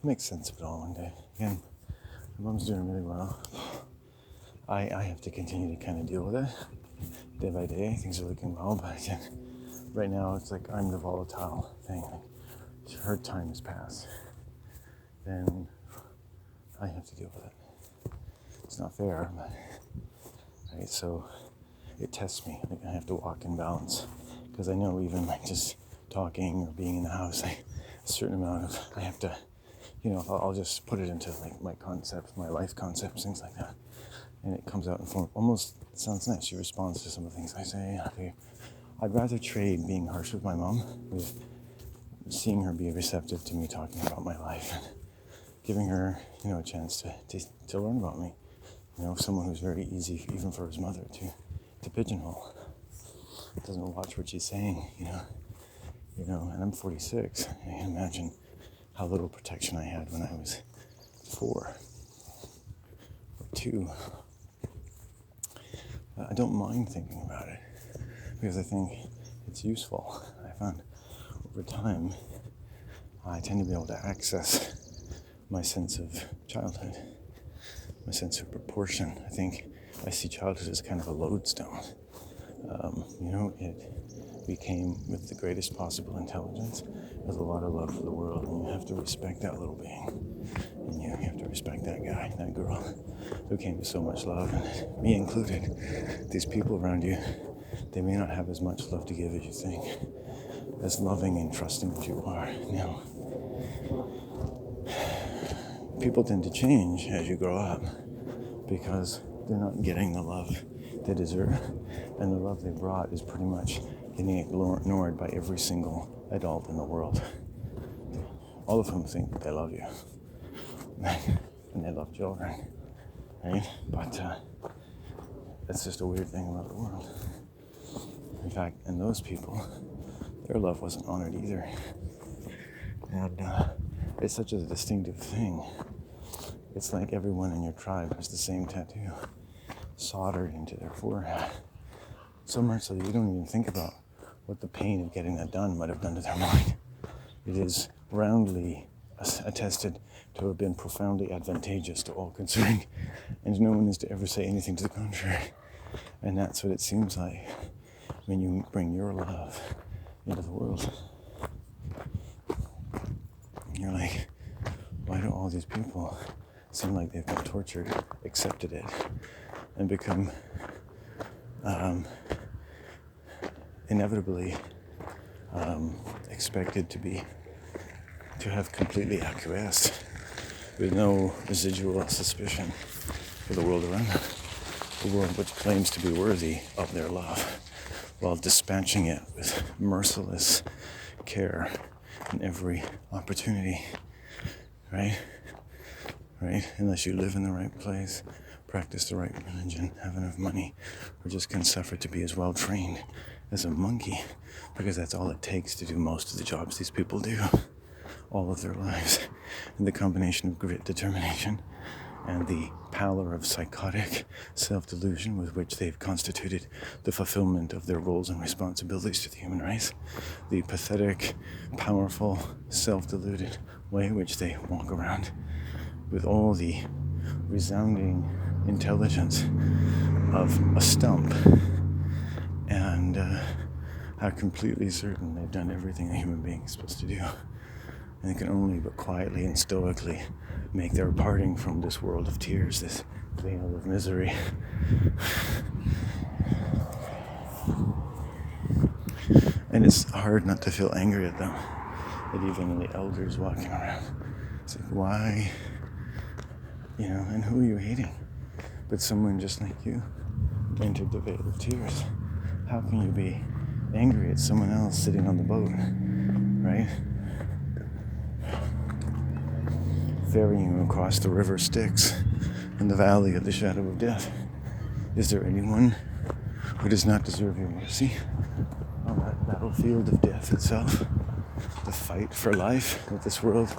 make sense of it all one day. Again, my mom's doing really well. I have to continue to kind of deal with it day by day. Things are looking well, but again, right now it's like I'm the volatile thing. Like, her time has passed. Then I have to deal with it. It's not fair, but right, so it tests me. Like I have to walk in balance because I know even like just talking or being in the house, like a certain amount of I have to, I'll just put it into like my concepts, my life concepts, things like that, and it comes out in form. Almost sounds nice. She responds to some of the things I say. I'd rather trade being harsh with my mom with seeing her be receptive to me talking about my life and giving her, a chance to learn about me. Someone who's very easy, even for his mother, to pigeonhole. Doesn't watch what she's saying, and I'm 46. I can imagine how little protection I had when I was 4 or 2. I don't mind thinking about it because I think it's useful. I found over time I tend to be able to access my sense of childhood, my sense of proportion. I think I see childhood as kind of a lodestone. It came with the greatest possible intelligence, with a lot of love for the world, and you have to respect that little being. And you have to respect that guy, that girl, who came with so much love, and me included. These people around you, they may not have as much love to give as you think, as loving and trusting as you are. Now, people tend to change as you grow up because they're not getting the love they deserve, and the love they brought is pretty much getting ignored by every single adult in the world. All of whom think they love you, and they love children, right? But that's just a weird thing about the world. In fact, and those people, their love wasn't honored either. And it's such a distinctive thing. It's like everyone in your tribe has the same tattoo soldered into their forehead. So much so that you don't even think about what the pain of getting that done might have done to their mind. It is roundly attested to have been profoundly advantageous to all concerned, and no one is to ever say anything to the contrary. And that's what it seems like when you bring your love into the world. You're like, why do all these people seem like they've been tortured, accepted it, and become inevitably expected to have completely acquiesced with no residual suspicion for the world around them, the world which claims to be worthy of their love, while dispatching it with merciless care in every opportunity, right? Unless you live in the right place, practice the right religion, have enough money, or just can suffer to be as well trained as a monkey, because that's all it takes to do most of the jobs these people do all of their lives. And the combination of grit, determination, and the pallor of psychotic self-delusion with which they've constituted the fulfillment of their roles and responsibilities to the human race, the pathetic, powerful, self-deluded way in which they walk around with all the resounding intelligence of a stump, and how completely certain they've done everything a human being is supposed to do, and they can only but quietly and stoically make their parting from this world of tears, this veil of misery. And it's hard not to feel angry at them, at even the elders walking around. It's like, why? And who are you hating? But someone just like you entered the veil of tears. How can you be angry at someone else sitting on the boat, right? Ferrying you across the river Styx in the valley of the shadow of death. Is there anyone who does not deserve your mercy on that battlefield of death itself? The fight for life that this world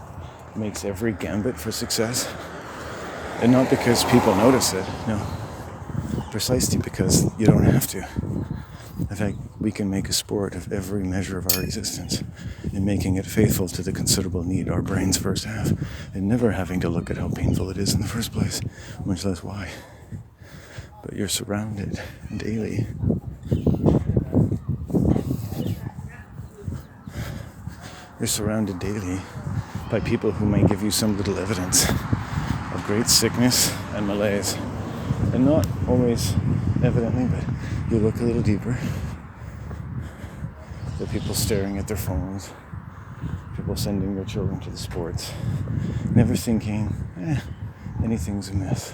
makes every gambit for success? And not because people notice it, no. Precisely because you don't have to. In fact, we can make a sport of every measure of our existence in making it faithful to the considerable need our brains first have, and never having to look at how painful it is in the first place, much less why. But you're surrounded daily. You're surrounded daily by people who may give you some little evidence of great sickness and malaise. And not always evidently, but you look a little deeper. The people staring at their phones, people sending their children to the sports, never thinking, anything's amiss.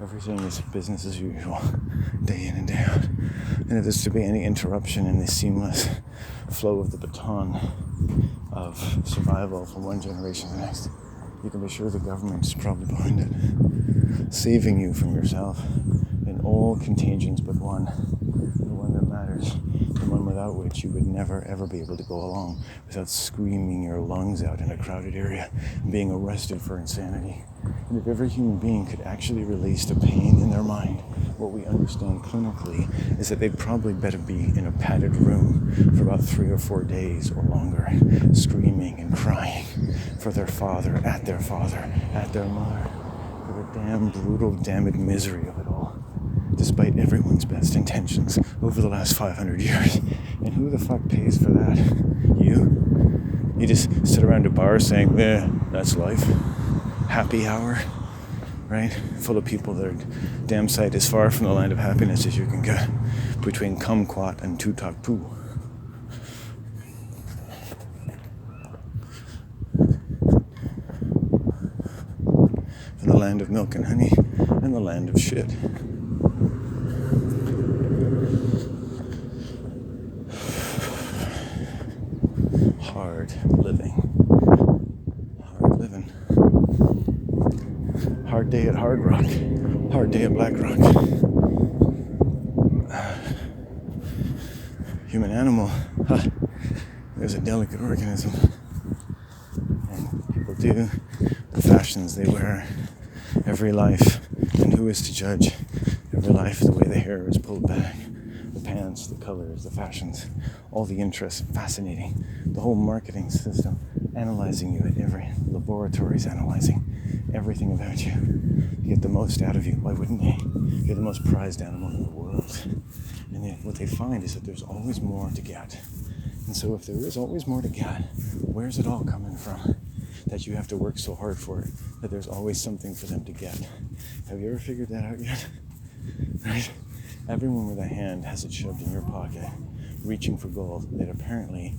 Everything is business as usual, day in and day out. And if there's to be any interruption in the seamless flow of the baton of survival from one generation to the next, you can be sure the government is probably behind it, saving you from yourself in all contagions but one, the one that matters, the one without which you would never ever be able to go along without screaming your lungs out in a crowded area and being arrested for insanity. And if every human being could actually release the pain in their mind, what we understand clinically is that they'd probably better be in a padded room for about 3 or 4 days or longer, screaming and crying for their father, at their mother, for the damn brutal, damned misery of it all, despite everyone's best intentions over the last 500 years. And who the fuck pays for that? You? You just sit around a bar saying, that's life. Happy hour, right? Full of people that are damn sight as far from the land of happiness as you can get, between kumquat and tutak-poo. From the land of milk and honey and the land of shit. Hard living. Hard day at Hard Rock. Hard day at Black Rock. Human animal. There's a delicate organism. And people do the fashions they wear. Every life. And who is to judge? Every life, the way the hair is pulled back. The pants, the colors, the fashions. All the interests. Fascinating. The whole marketing system. Analyzing you at every laboratories, analyzing everything about you to get the most out of you. Why wouldn't they? You're the most prized animal in the world. And what they find is that there's always more to get. And so if there is always more to get, where's it all coming from? That you have to work so hard for it, that there's always something for them to get. Have you ever figured that out yet? Right? Everyone with a hand has it shoved in your pocket, reaching for gold, that apparently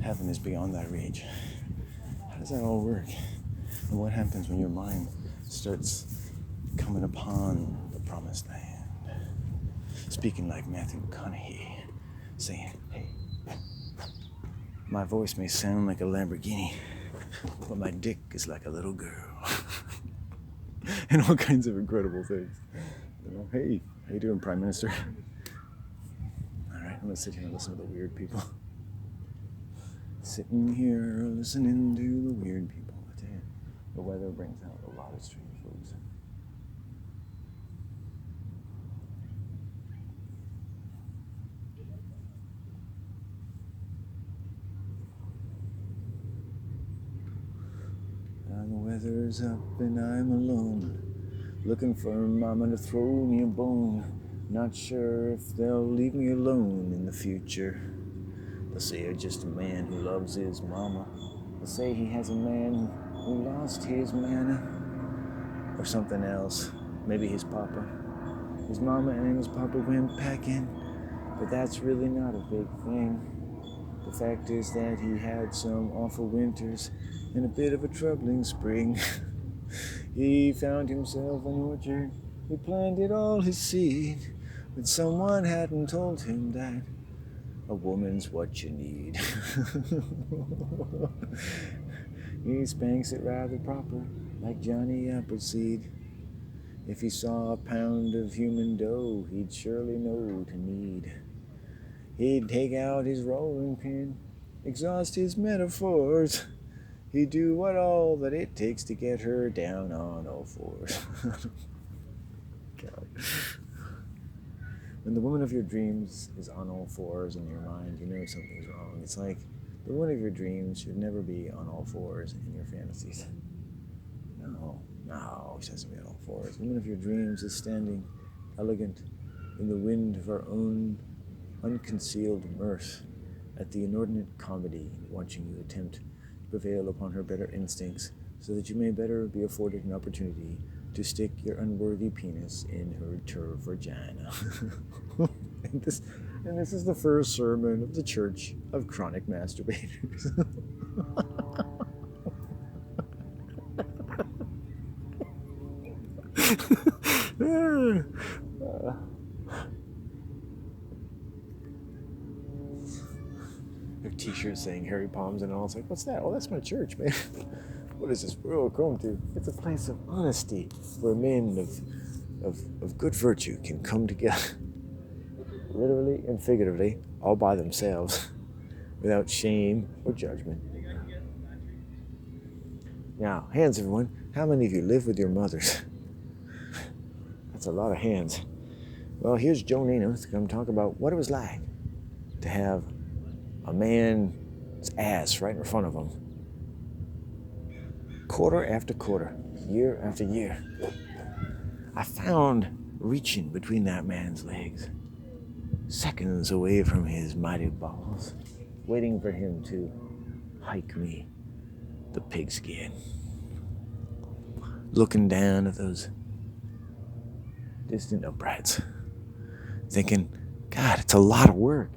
heaven is beyond that reach. How does that all work? And what happens when your mind starts coming upon the promised land? Speaking like Matthew McConaughey, saying, hey, my voice may sound like a Lamborghini, but my dick is like a little girl. And all kinds of incredible things. Hey, how you doing, Prime Minister? All right, I'm going to sit here and listen to the weird people. Sitting here listening to the weird people. I tell you, the weather brings out a lot of strange folks. And the weather's up and I'm alone, looking for mama to throw me a bone. Not sure if they'll leave me alone in the future. They'll say you're just a man who loves his mama. They'll say he has a man who lost his manna. Or something else. Maybe his papa. His mama and his papa went packing. But that's really not a big thing. The fact is that he had some awful winters and a bit of a troubling spring. He found himself an orchard. He planted all his seed. But someone hadn't told him that a woman's what you need. He spanks it rather proper, like Johnny Appleseed. If he saw a pound of human dough, he'd surely know to knead. He'd take out his rolling pin, exhaust his metaphors. He'd do what all that it takes to get her down on all fours. God. When the woman of your dreams is on all fours in your mind, you know something's wrong. It's like the woman of your dreams should never be on all fours in your fantasies. No, she has to be on all fours. The woman of your dreams is standing elegant in the wind of her own unconcealed mirth at the inordinate comedy, watching you attempt to prevail upon her better instincts so that you may better be afforded an opportunity to stick your unworthy penis in her turd vagina. and this is the first sermon of the Church of Chronic Masturbators. Their t-shirts saying Harry Palms and all. It's like, what's that? Oh, that's my church, man. What is this world going to? It's a place of honesty where men of good virtue can come together, literally and figuratively, all by themselves, without shame or judgment. Now, hands, everyone. How many of you live with your mothers? That's a lot of hands. Well, here's Joe Nano to come talk about what it was like to have a man's ass right in front of him, quarter after quarter, year after year. I found reaching between that man's legs, seconds away from his mighty balls, waiting for him to hike me the pigskin. Looking down at those distant uprights, thinking, God, it's a lot of work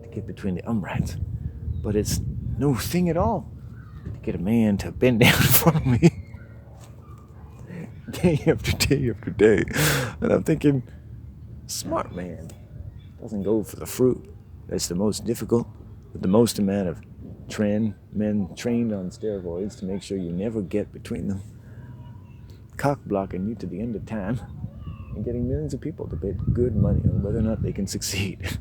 to get between the uprights, but it's no thing at all to get a man to bend down in front of me day after day after day. And I'm thinking, smart man doesn't go for the fruit. That's the most difficult, with the most amount of men trained on steroids to make sure you never get between them. Cock blocking you to the end of time and getting millions of people to bet good money on whether or not they can succeed.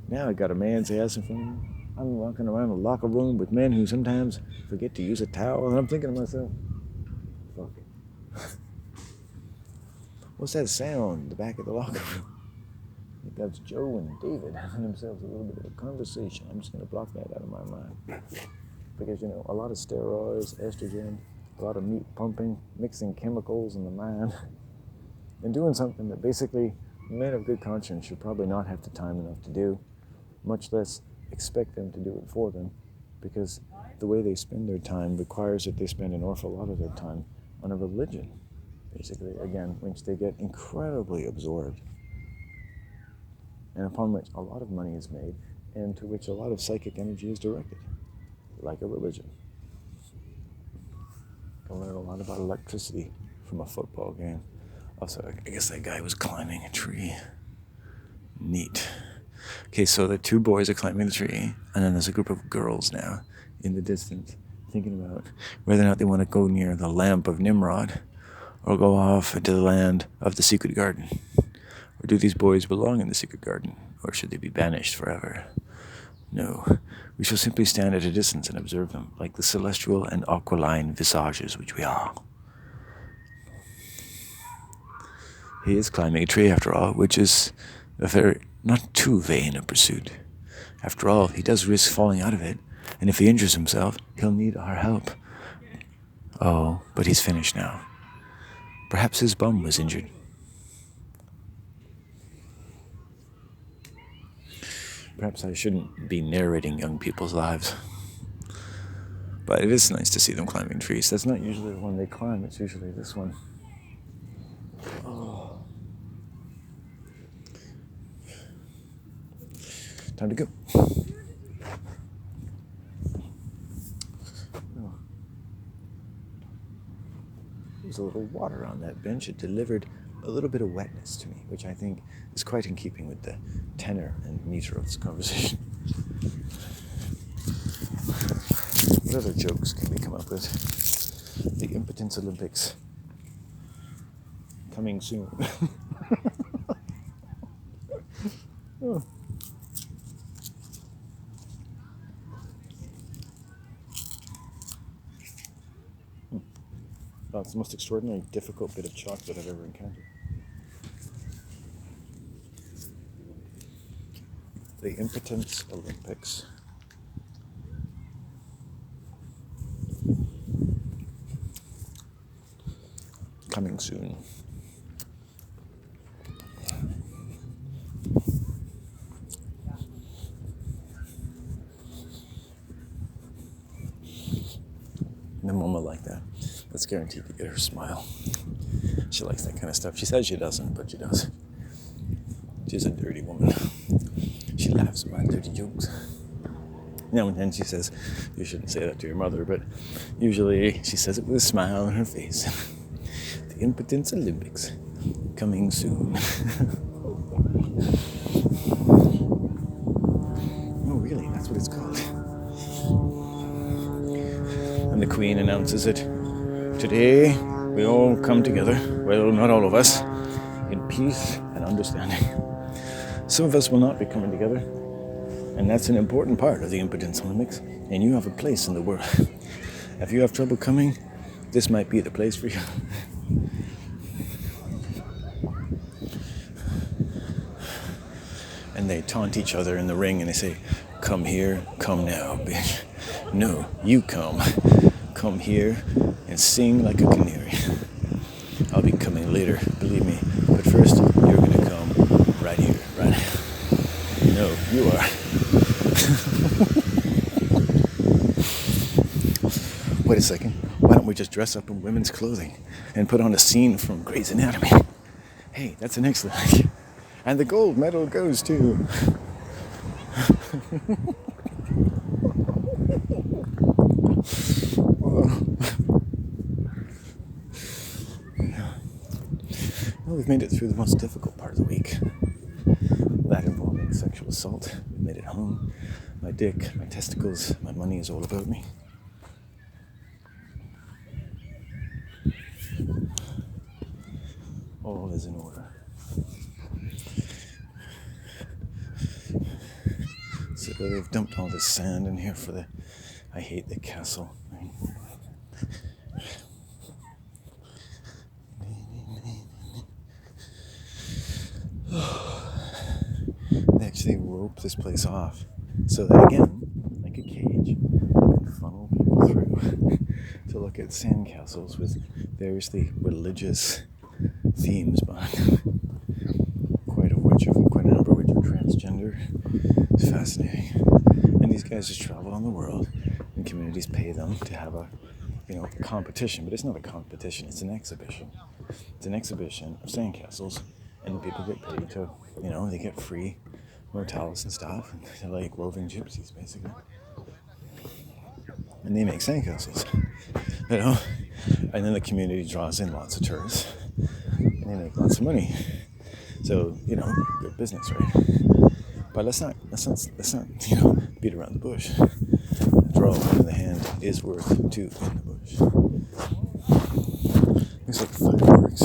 Now I got a man's ass in front of me. I'm walking around a locker room with men who sometimes forget to use a towel, and I'm thinking to myself, fuck it. What's that sound in the back of the locker room? I think that's Joe and David having themselves a little bit of a conversation. I'm just going to block that out of my mind. Because, a lot of steroids, estrogen, a lot of meat pumping, mixing chemicals in the mind, and doing something that basically men of good conscience should probably not have the time enough to do, much less expect them to do it for them, because the way they spend their time requires that they spend an awful lot of their time on a religion, basically, again, which they get incredibly absorbed, and upon which a lot of money is made, and to which a lot of psychic energy is directed, like a religion. You can learn a lot about electricity from a football game. Also, I guess that guy was climbing a tree. Neat. Okay, so the two boys are climbing the tree, and then there's a group of girls now in the distance thinking about whether or not they want to go near the lamp of Nimrod or go off into the land of the secret garden. Or do these boys belong in the secret garden, or should they be banished forever? No, we shall simply stand at a distance and observe them, like the celestial and aquiline visages which we are. He is climbing a tree, after all, which is a very not too vain a pursuit. After all, he does risk falling out of it, and if he injures himself, he'll need our help. Oh, but he's finished now. Perhaps his bum was injured. Perhaps I shouldn't be narrating young people's lives. But it is nice to see them climbing trees. That's not usually the one they climb, it's usually this one. Oh. Time to go. Oh. There's a little water on that bench. It delivered a little bit of wetness to me, which I think is quite in keeping with the tenor and meter of this conversation. What other jokes can we come up with? The Impotence Olympics. Coming soon. Oh. That's the most extraordinarily difficult bit of chocolate I've ever encountered. The Impotence Olympics. Coming soon. And a moment like that, that's guaranteed to get her smile. She likes that kind of stuff. She says she doesn't, but she does. She's a dirty woman. She laughs at my dirty jokes. Now and then she says, you shouldn't say that to your mother, but usually she says it with a smile on her face. The Impotence Olympics, coming soon. Oh, really? That's what it's called. And the Queen announces it. Today, we all come together, well, not all of us, in peace and understanding. Some of us will not be coming together, and that's an important part of the Impotence Olympics, and you have a place in the world. If you have trouble coming, this might be the place for you. And they taunt each other in the ring, and they say, come here, come now, bitch. No, you come. Come here and sing like a canary. I'll be coming later, believe me. But first, you're going to come right here, right now. No, you are. Wait a second. Why don't we just dress up in women's clothing and put on a scene from Grey's Anatomy? Hey, that's an excellent idea. And the gold medal goes to... Well, we've made it through the most difficult part of the week. That involving sexual assault. We made it home. My dick, my testicles, my money is all about me. All is in order. So they've dumped all this sand in here for the... I hate the castle. They actually rope this place off so that, again, like a cage, they can funnel people through to look at sandcastles with variously religious themes behind them. Quite a number of which are transgender. It's fascinating. And these guys just travel on the world, and communities pay them to have a competition. But it's not a competition, it's an exhibition. It's an exhibition of sandcastles, and the people get paid to, they get free motels and stuff. And they're like roving gypsies, basically. And they make sandcastles, and then the community draws in lots of tourists, and they make lots of money. So, good business, right? But let's not beat around the bush. After all, one in the hand is worth two in the bush. Looks like fireworks.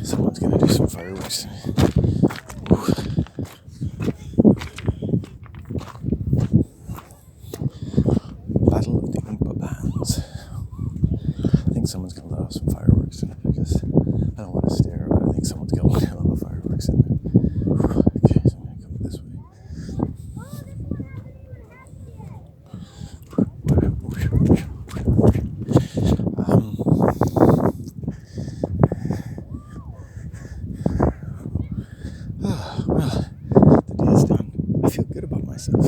Someone's gonna do some fireworks. Battle of the Impa Bands. I think someone's gonna let off some fireworks, and I don't want to stare, but I think someone's gonna let off fireworks in there. Okay, so I'm gonna come this way. Well, the day is done. I feel good about myself. I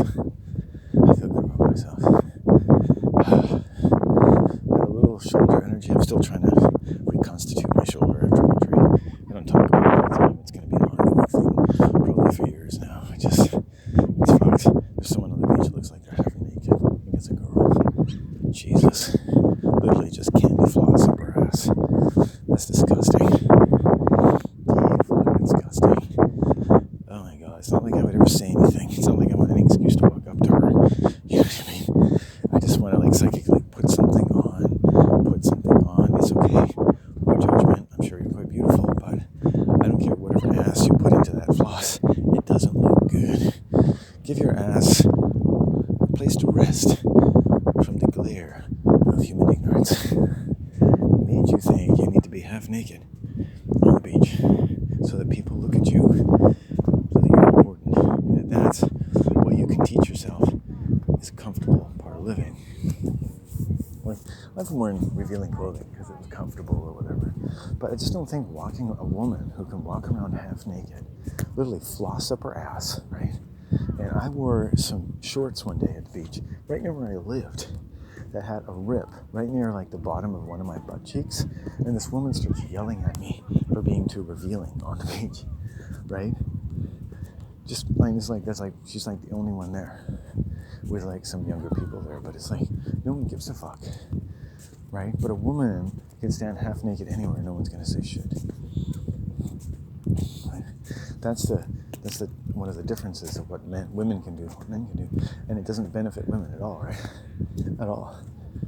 got a little shoulder energy. I'm still trying to reconstitute my shoulder after injury. I don't talk about it all the time. It's going to be an ongoing thing, probably for years now. It's fucked. There's someone on the beach that looks like they're half naked. I think it's a girl. Jesus. Literally just candy floss up her ass. That's disgusting. Fucking disgusting. Oh my god, it's not like I would ever say anything. It's not like I want any excuse to walk up to her. You know what I mean? I just want to psychically put something on. It's okay. No judgment. I'm sure you're quite beautiful, but I don't care whatever ass you put into that floss. It doesn't look good. Give your ass a place to rest from the glare of human ignorance. Made you think you need to be half naked on the beach so that people look at you, so that you're important, and that's I've been wearing revealing clothing because it was comfortable or whatever. But I just don't think walking a woman who can walk around half naked, literally floss up her ass, right? And I wore some shorts one day at the beach, right near where I lived, that had a rip right near like the bottom of one of my butt cheeks. And this woman starts yelling at me for being too revealing on the beach, right? Just like, it's like, that's like, she's like the only one there with like some younger people there, but it's like, no one gives a fuck, right? But a woman can stand half naked anywhere, no one's gonna say shit. That's the one of the differences of what women can do, what men can do, and it doesn't benefit women at all, right? At all.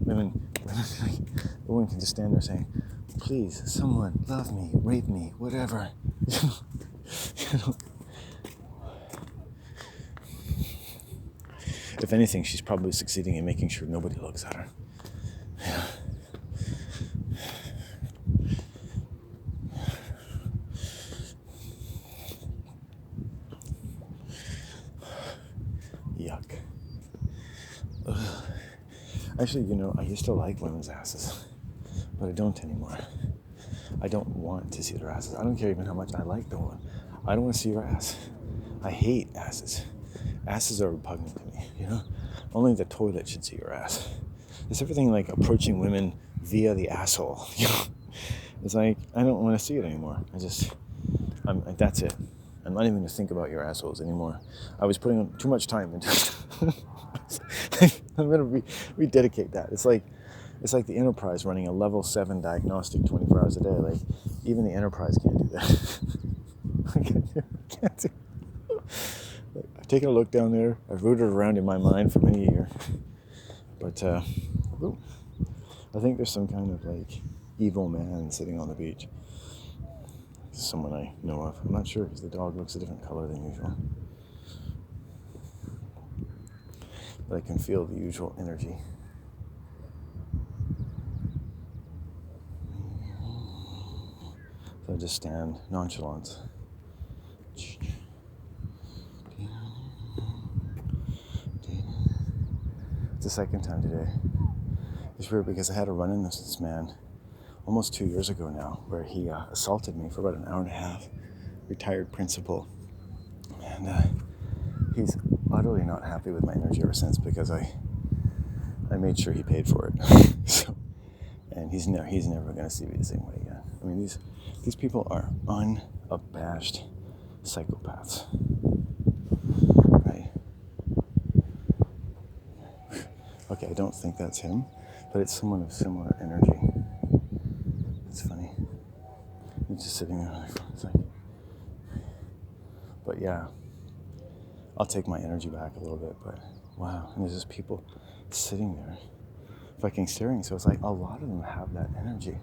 Women can just stand there saying, "Please, someone love me, rape me, whatever." You know. If anything, she's probably succeeding in making sure nobody looks at her. Yeah. Yuck. Ugh. Actually, I used to like women's asses, but I don't anymore. I don't want to see their asses. I don't care even how much I like the woman. I don't want to see her ass. I hate asses. Asses are repugnant to me, Only the toilet should see your ass. It's everything like approaching women via the asshole, It's like, I don't want to see it anymore. That's it. I'm not even going to think about your assholes anymore. I was putting too much time into it. I'm going to rededicate that. It's like the Enterprise running a level 7 diagnostic 24 hours a day. Like, even the Enterprise can't do that. I can't do it. I've taken a look down there. I've rooted around in my mind for many years. But, I think there's some kind of, like, evil man sitting on the beach. Someone I know of. I'm not sure because the dog looks a different color than usual. But I can feel the usual energy. So I just stand nonchalant. It's the second time today. It's weird because I had a run-in with this man almost 2 years ago now, where he assaulted me for about an hour and a half. Retired principal. And he's utterly not happy with my energy ever since because I made sure he paid for it. So, and he's never going to see me the same way again. I mean, these people are unabashed psychopaths. Right? Okay, I don't think that's him, but it's someone of similar energy. It's funny. He's just sitting there it's like, but yeah, I'll take my energy back a little bit, but wow, and there's just people sitting there fucking staring, so it's like a lot of them have that energy.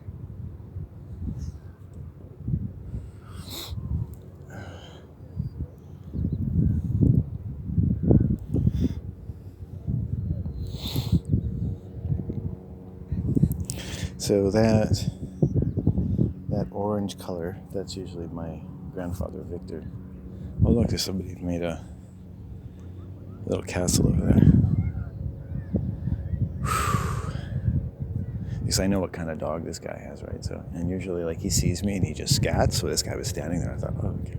So that orange color, that's usually my grandfather Victor. Oh look, there's somebody who made a little castle over there. Because I know what kind of dog this guy has, right? So, and usually like he sees me and he just scats. So this guy was standing there. I thought, oh, okay.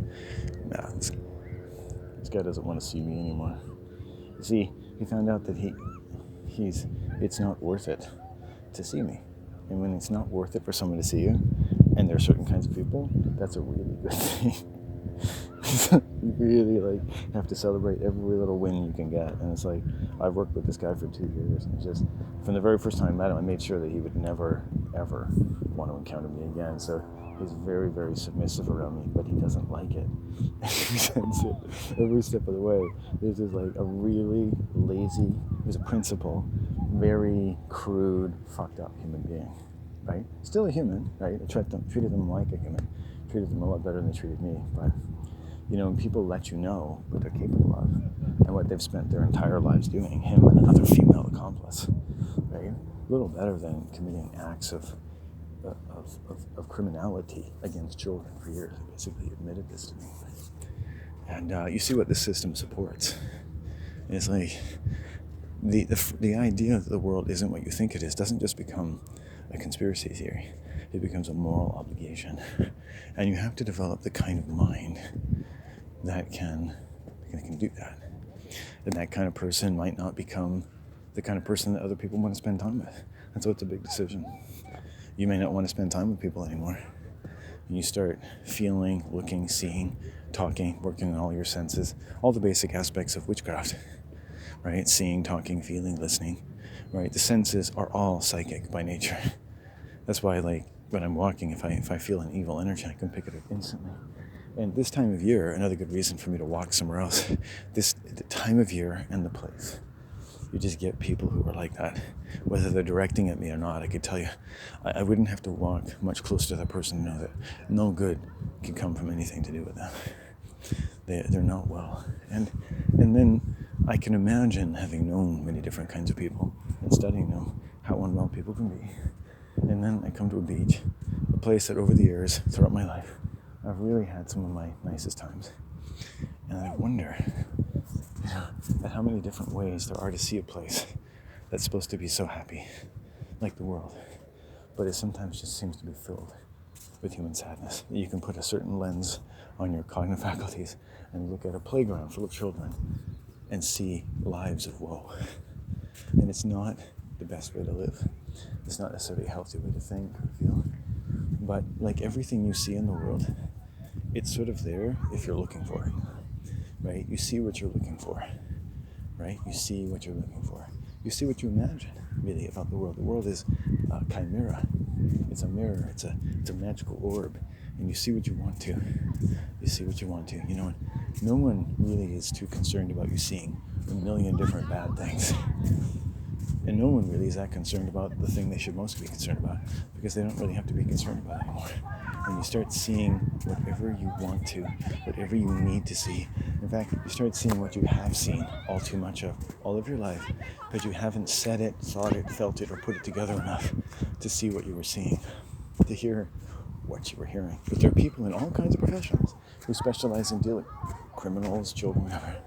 Nah, this guy doesn't want to see me anymore. You see, he found out that it's not worth it to see me. And when it's not worth it for someone to see you, and there are certain kinds of people, that's a really good thing. You really have to celebrate every little win you can get. And it's like, I've worked with this guy for 2 years, and just from the very first time I met him, I made sure that he would never ever want to encounter me again. So he's very, very submissive around me, but he doesn't like it. He resents it every step of the way. This is like a really lazy, he's a principal, very crude, fucked up human being, right? Still a human, right? I treated them like a human, treated them a lot better than they treated me, but when people let you know what they're capable of and what they've spent their entire lives doing, him and another female accomplice, right? A little better than committing acts of criminality against children for years. He basically admitted this to me. And you see what this system supports. And it's like, the idea that the world isn't what you think it is doesn't just become a conspiracy theory. It becomes a moral obligation. And you have to develop the kind of mind that can do that. And that kind of person might not become the kind of person that other people want to spend time with. And so it's a big decision. You may not want to spend time with people anymore. And you start feeling, looking, seeing, talking, working on all your senses, all the basic aspects of witchcraft, right? Seeing, talking, feeling, listening, right? The senses are all psychic by nature. That's why, like, when I'm walking, if I feel an evil energy, I can pick it up instantly. And this time of year, another good reason for me to walk somewhere else, the time of year and the place. You just get people who are like that. Whether they're directing at me or not, I could tell you, I wouldn't have to walk much closer to that person to know that no good can come from anything to do with them. They're not well. And then I can imagine, having known many different kinds of people and studying them, how unwell people can be. And then I come to a beach, a place that over the years, throughout my life, I've really had some of my nicest times. And I wonder, at how many different ways there are to see a place that's supposed to be so happy, like the world. But it sometimes just seems to be filled with human sadness. You can put a certain lens on your cognitive faculties and look at a playground full of children and see lives of woe. And it's not the best way to live. It's not necessarily a healthy way to think or feel. But like everything you see in the world, it's sort of there if you're looking for it, right? You see what you're looking for, right? You see what you're looking for. You see what you imagine, really, about the world. The world is a chimera. It's a mirror. It's a magical orb. And you see what you want to. You see what you want to. You know, no one really is too concerned about you seeing a million different bad things. And no one really is that concerned about the thing they should most be concerned about, because they don't really have to be concerned about it anymore. And you start seeing whatever you want to, whatever you need to see. In fact, you start seeing what you have seen all too much of all of your life, but you haven't said it, thought it, felt it, or put it together enough to see what you were seeing, to hear what you were hearing. But there are people in all kinds of professions who specialize in dealing with criminals, children, whatever,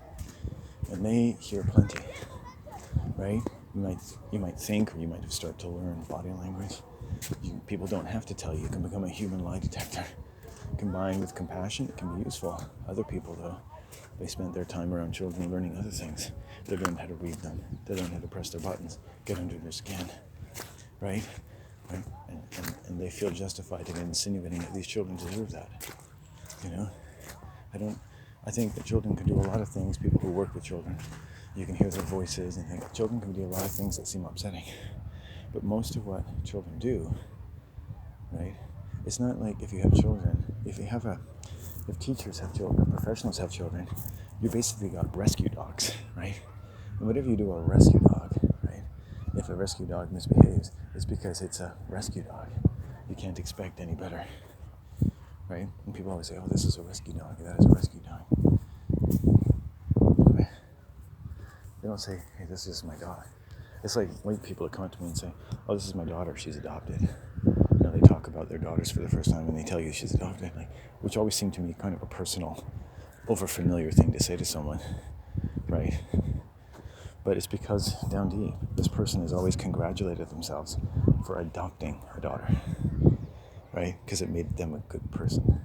and they hear plenty, right? You might think, or you might start to learn body language. People don't have to tell you. You can become a human lie detector. Combined with compassion, it can be useful. Other people, though, they spent their time around children learning other things. They learned how to read them. They learned how to press their buttons, get under their skin, right? And they feel justified in insinuating that these children deserve that. You know, I think that children can do a lot of things. People who work with children, you can hear their voices and think children can do a lot of things that seem upsetting. But most of what children do, right? It's not like if you have children, if teachers have children, professionals have children, you basically got rescue dogs, right? And whatever you do a rescue dog, right? If a rescue dog misbehaves, it's because it's a rescue dog. You can't expect any better, right? And people always say, oh, this is a rescue dog, that is a rescue dog. Right? They don't say, hey, this is my dog. It's like white people that come up to me and say, oh, this is my daughter, she's adopted. You know, they talk about their daughters for the first time and they tell you she's adopted, which always seemed to me kind of a personal, over-familiar thing to say to someone, right? But it's because down deep, this person has always congratulated themselves for adopting a daughter, right? Because it made them a good person.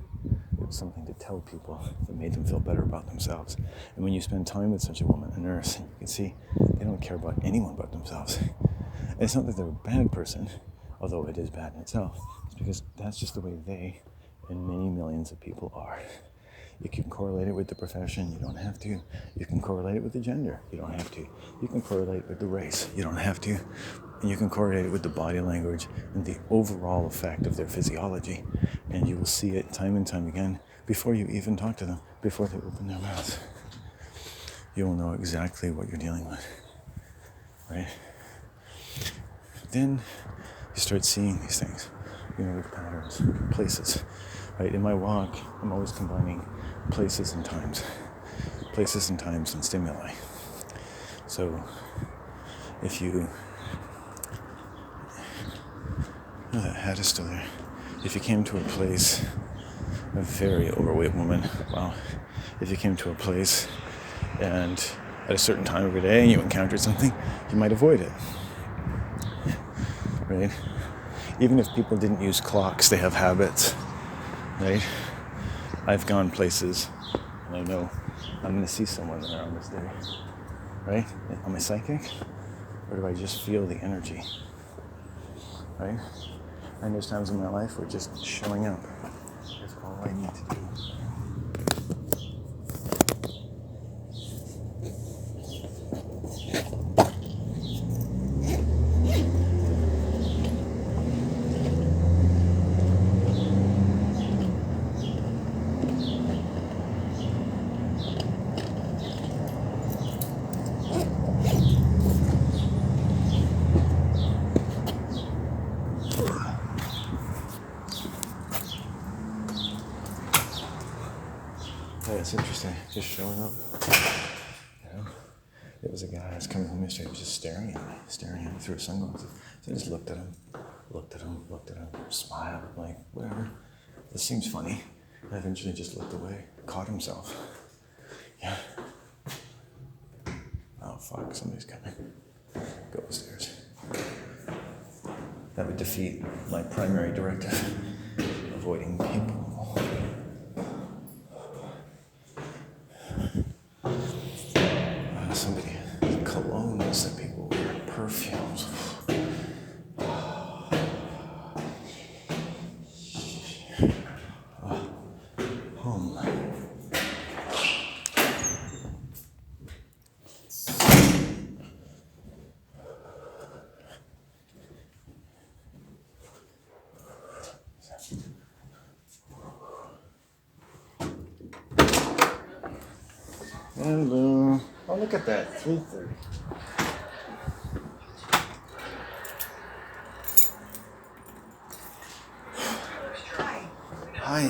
It was something to tell people that made them feel better about themselves. And when you spend time with such a woman, a nurse, you can see they don't care about anyone but themselves. And it's not that they're a bad person, although it is bad in itself. It's because that's just the way they and many millions of people are. You can correlate it with the profession, you don't have to. You can correlate it with the gender, you don't have to. You can correlate it with the race, you don't have to. And you can correlate it with the body language and the overall effect of their physiology. And you will see it time and time again before you even talk to them, before they open their mouths. You will know exactly what you're dealing with, right? Then you start seeing these things, with patterns, places, right? In my walk, I'm always combining places and times and stimuli. So if that hat is still there. If you came to a place, a very overweight woman, wow. If you came to a place and at a certain time of the day and you encountered something, you might avoid it. Right? Even if people didn't use clocks, they have habits. Right? I've gone places and I know I'm going to see someone there on this day. Right? Am I psychic? Or do I just feel the energy? Right? And there's times in my life where just showing up is all I need to do. Yeah, it's interesting, just showing up. You know, it was a guy I was coming home yesterday. He was just staring at me through his sunglasses. So I just looked at him, smiled, like whatever. This seems funny. And I eventually just looked away, caught himself. Yeah. Oh fuck, somebody's coming. Go upstairs. That would defeat my primary directive, avoiding people. Somebody, colognes that people wear, perfumes. Home. Hello. Oh, look at that. 3:30. Hi.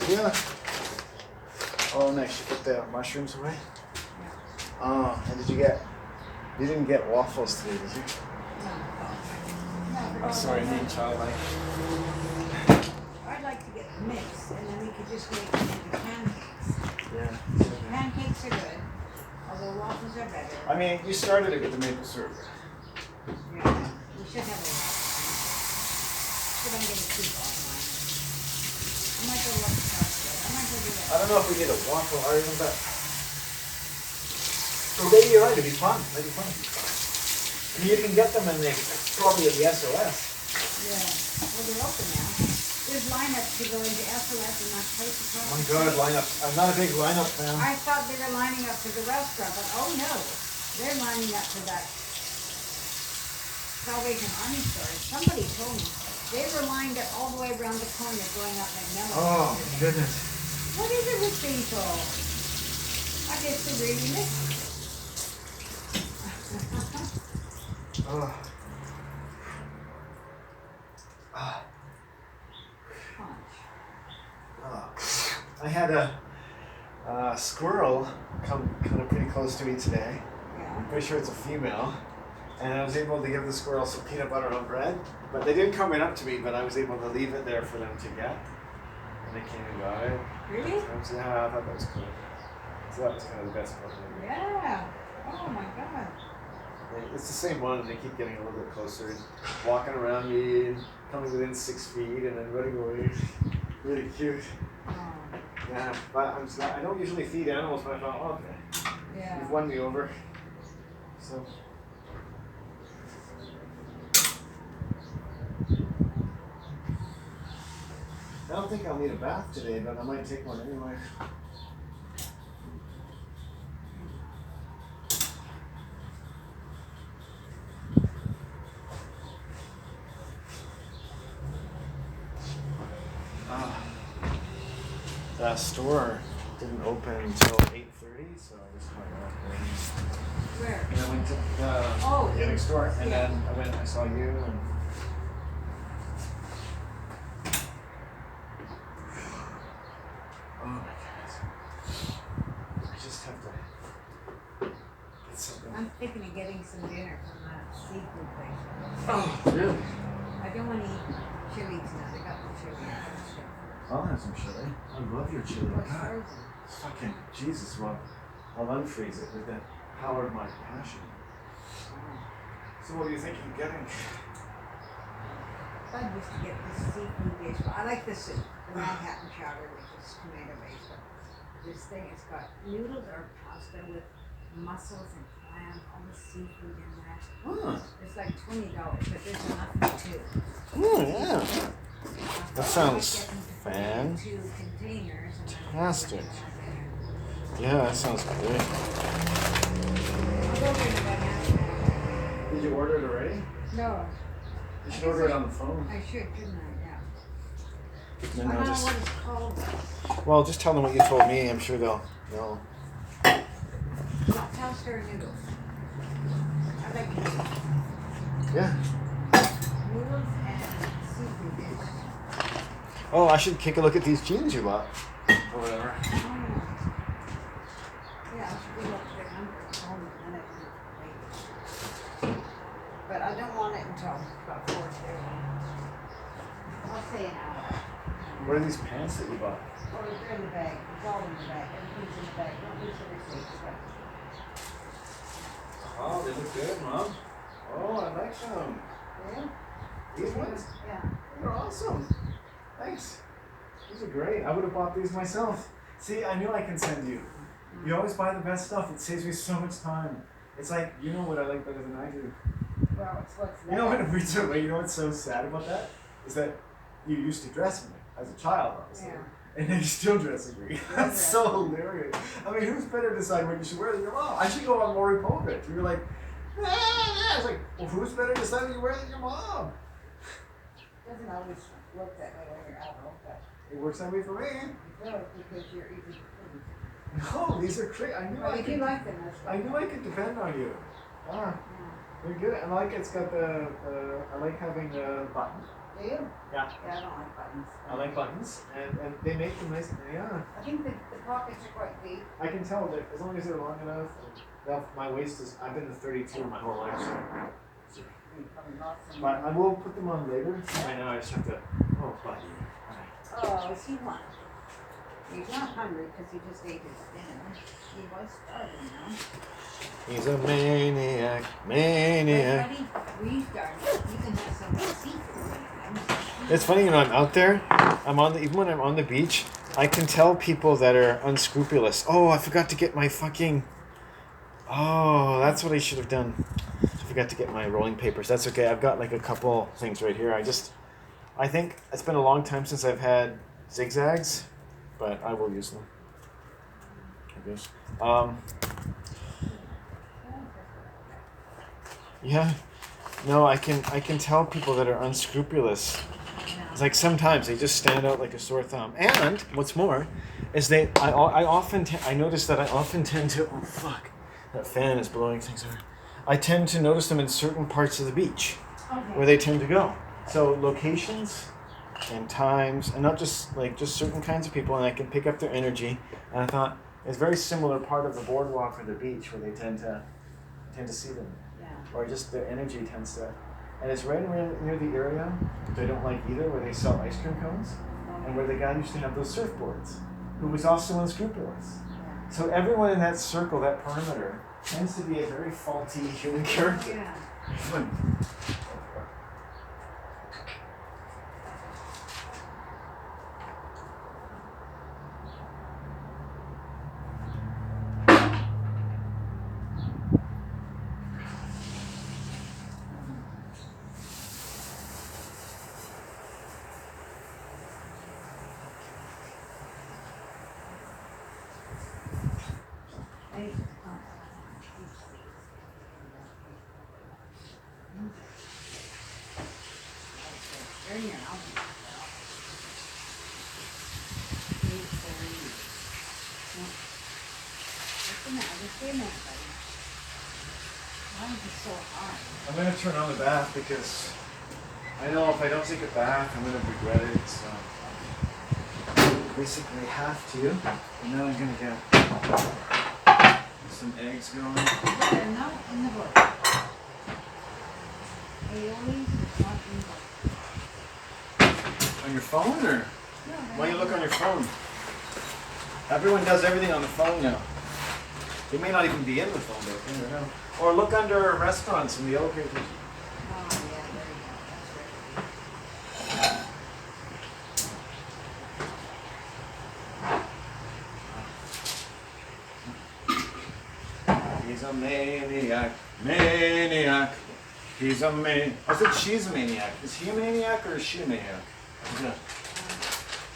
Yeah. Oh, nice. You put the mushrooms away? Oh, and you didn't get waffles today, did you? No. Oh, sorry, being childlike. I'd like to get the mix, and then we could just make them into pancakes. Yeah. Pancakes are good, although waffles are better. I mean, you started it with the maple syrup. Yeah, we should have a waffle. Should I get a soup on mine? I might go look at chocolate. I might go do that. I don't know if we need a waffle iron, but maybe you're right. It'd be fun. Maybe fun. I mean, you can get them in the probably at the SOS. Yeah. Well, they're open now. There's lineups to go into SOS and not place the Oh my God, lineups! I'm not a big lineup fan. I thought they were lining up to the restaurant, but oh no, they're lining up to that Salvation Army store. Somebody told me they were lined up all the way around the corner going up McMillan. Oh goodness! What is it with people? I guess they're reading it. Oh. I had a squirrel come kind of pretty close to me today. Yeah. I'm pretty sure it's a female. And I was able to give the squirrel some peanut butter on bread. But they didn't come right up to me, but I was able to leave it there for them to get. And they came and got it. Really? Yeah, I thought that was cool. So that was kind of the best part of it. Yeah. Oh my God. It's the same one, and they keep getting a little bit closer and walking around me and coming within 6 feet and then running away. Really cute. Oh. Yeah, but I don't usually feed animals, but I thought, oh, okay, Yeah. you've won me over. So. I don't think I'll need a bath today, but I might take one anyway. The store didn't open until 8:30, so I just hung out there. Where? And I went to the yeah. next store, and Yeah. then I saw you, and oh my goodness, I just have to get something. I'm thinking of getting some dinner from that seafood place. Oh, really? I don't want to eat chili tonight. I got the chili. I'll have some chili. I love your chili. What's God, frozen? fucking Jesus, well, I'll unfreeze it with the power of my passion. So what do you think you're getting? I used to get this seafood dish. I like the soup, the Manhattan chowder, which is tomato based. But this thing, it's got noodles or pasta with mussels and clam, all the seafood in that. Huh. It's like $20, but there's enough for two. Oh, yeah. That sounds Two containers. fantastic. Yeah, that sounds great. I'll go over to that now. Did you order it already? No. You should order it on the phone. I should, shouldn't I? Yeah. Then I I'll don't know just... what it's called. Well, just tell them what you told me. I'm sure they'll... Telstar noodles. I like noodles. Yeah. Noodles and seafood dish. Oh, I should take a look at these jeans you bought. Or whatever. Oh. Yeah, I should go up to their number at home and then I can wait. But I don't want it until about 4:30. I'll say an hour. What are these pants that you bought? Oh, they're in the bag. It's all in the bag. Everything's in the bag. Don't lose the receipts. Oh, they look good, Mom. Oh, I like them. Yeah? These ones? Yeah. They're awesome. Thanks. These are great. I would have bought these myself. See, I knew I can send you. You always buy the best stuff. It saves me so much time. It's like, you know what I like better than I do. Well, it's what's You know what weirds away? You know what's so sad about that? Is that you used to dress me as a child, obviously. Yeah. And then you're still dressing me. That's so hilarious. I mean, who's better to decide what you should wear than your mom? I should go on Maury Povich. You were like, I was like, well, who's better to decide what you wear than your mom? Doesn't always look that way when you're adult, but It works that way for me. it does because you're easy to please. No, these are great. Well, if you like them, that's I knew I could depend on you. Ah, they're good. I like it's got the I like having the buttons. Do you? Yeah. Yeah, I don't like buttons. I like buttons, and they make them nice. Yeah. I think the pockets are quite deep. I can tell that as long as they're long enough. And my waist is. I've been to 32 my whole life, so. You probably lost some. But I will put them on later. Right now I just have to. Oh, buddy. Oh, is he hungry? He's not hungry because he just ate his dinner. He was starving now. He's a maniac, But maniac. buddy, restarted. You can have some seafood. It's funny, I'm out there. Even when I'm on the beach, I can tell people that are unscrupulous. Oh, I forgot to get my fucking. Oh, that's what I should have done. I forgot to get my rolling papers. That's okay. I've got like a couple things right here. I think it's been a long time since I've had zigzags, but I will use them. I guess. Yeah. No, I can tell people that are unscrupulous. It's like sometimes they just stand out like a sore thumb. And what's more, is I notice that I often tend to. Oh fuck, that fan is blowing things around. I tend to notice them in certain parts of the beach, where they tend to go. So locations and times, and not just certain kinds of people, and I can pick up their energy. And I thought it's very similar part of the boardwalk or the beach where they tend to see them. Or just their energy tends to, and it's right around near the area which I don't like either, where they sell ice cream cones, and where the guy used to have those surfboards, who was also unscrupulous. So everyone in that circle, that perimeter, tends to be a very faulty human character. Yeah. I'm going to turn on the bath because I know if I don't take a bath, I'm going to regret it. So basically have to. And then I'm going to get some eggs going. They're not in the book. Aiolis is not in the book. On your phone or? No, Why don't you look on your phone? Everyone does everything on the phone now. They may not even be in the phone, but you never know. Or look under restaurants in the elevators. Oh, yeah, there you go. That's right. He's a maniac, maniac. He's a man. I said she's a maniac. Is he a maniac or is she a maniac? Yeah.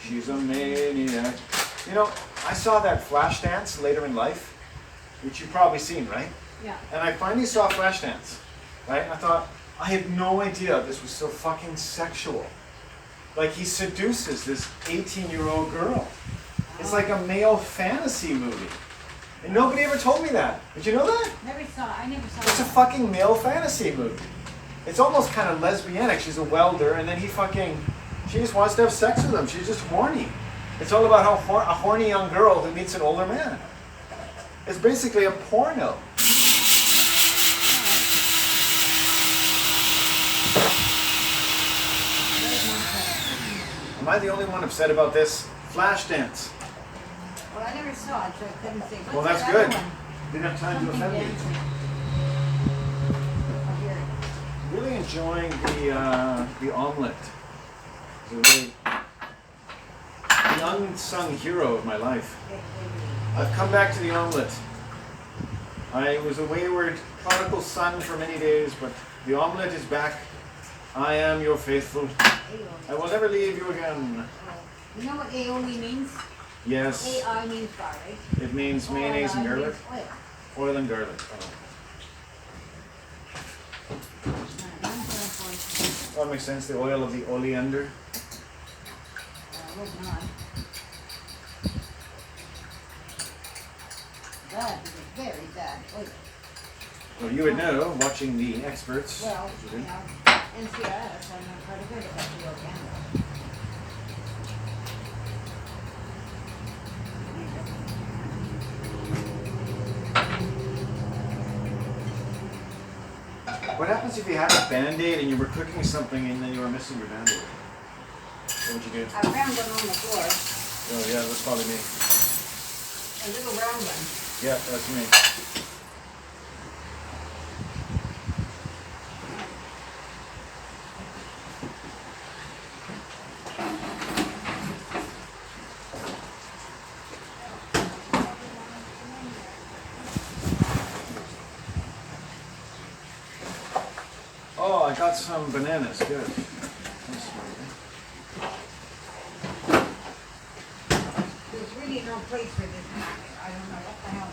She's a maniac. You know, I saw that Flashdance later in life, which you've probably seen, right? Yeah. And I finally saw Flashdance, right? And I thought, I had no idea this was so fucking sexual. Like he seduces this 18-year-old girl. It's like a male fantasy movie. And nobody ever told me that. Did you know that? I never saw It's a that. fucking male fantasy movie. It's almost kind of lesbianic. She's a welder, and then she just wants to have sex with him. She's just horny. It's all about how a horny young girl who meets an older man. It's basically a porno. Am I the only one upset about this? Flashdance. Well, I never saw it, so I couldn't say. Well, What's that's that good. other one? Didn't have time to Something offend me. dancing. Oh, here. Really enjoying the omelet. It's the unsung hero of my life. I've come back to the omelet. I was a wayward prodigal son for many days, but the omelet is back. I am your faithful. I will never leave you again. You know what aioli means? Yes, AI means garlic. it means mayonnaise and garlic. Oil. Oil and garlic. Oh. That makes sense. The oil of the oleander. Hope not. That is a very bad oil. Well, you would know, watching the experts. Well, as you do. NCIS, I know quite a bit about the organo. What happens if you had a Band-Aid and you were cooking something and then you were missing your Band-Aid? What would you do? I found one on the floor, Oh yeah, that's probably me. a little round one. Yeah, that's me. Oh, I got some bananas. Good. That's There's really no place for this bucket. I don't know what the hell.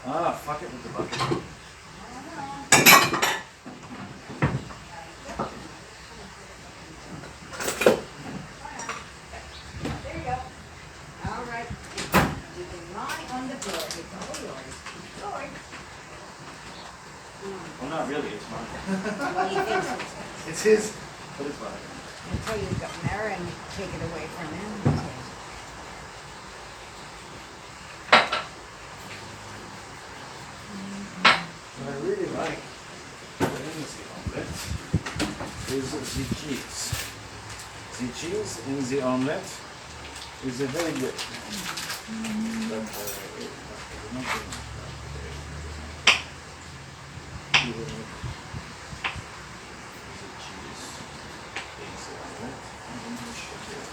Ah, fuck it with the bucket. I don't know. There you go. All right. You can lie on the floor. It's all yours. Sorry. Well, not really. It's mine. Well, he thinks it's It's his, but it's mine. until you go there and take it away from him. What I really like in the omelette is the cheese. The cheese in the omelette is very good. But, you will make the cheese in the omelette and then you shake it.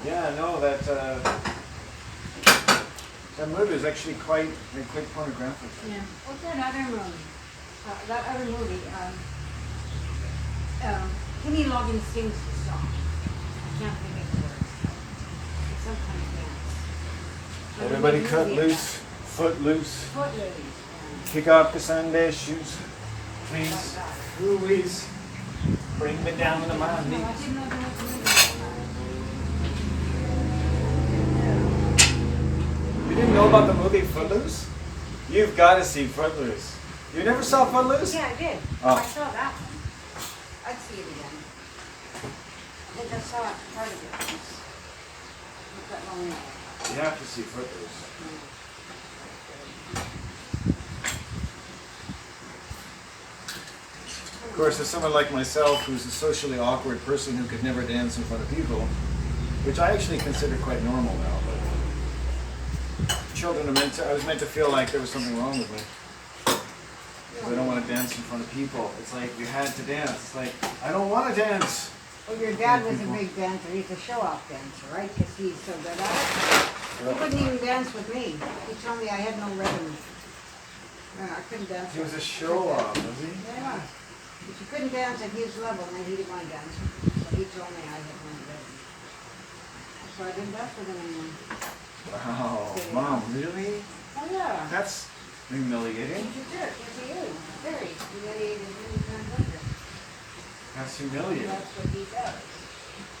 Yeah, no, that movie is actually quite pornographic. Yeah. What's that other movie? That other movie. Kenny Loggins sings the song. I can't think of the words. It's some kind of dance. But Everybody the cut movie loose, foot loose. Footloose. Kick off the Sunday shoes, please. Like that. Louise, bring me down to my No, I knees. didn't know there was a movie like You didn't know about the movie Footloose? You've got to see Footloose. You never saw Footloose? that. Yeah, I did. Oh. I saw that one. I'd see it again. think I saw part of it. Not that long ago. You have to see Footloose. Of course, as someone like myself, who's a socially awkward person who could never dance in front of people, which I actually consider quite normal now, but children are I was meant to feel like there was something wrong with me. I don't want to dance in front of people. It's like you had to dance. It's like, I don't want to dance. Well, your dad was a big dancer. He's a show-off dancer, right? Because he's so good at it. He wouldn't even dance with me. He told me I had no rhythm. And I couldn't dance. He was a show-off, was he? Yeah. If you couldn't dance at his level, then he didn't want to dance. So he told me I had no rhythm. So I didn't dance with him anymore. Wow, Mom, really? Oh, yeah. That's humiliating. He's a jerk. Yes, he is. Very humiliated. Really transgender. That's humiliating. That's what he does.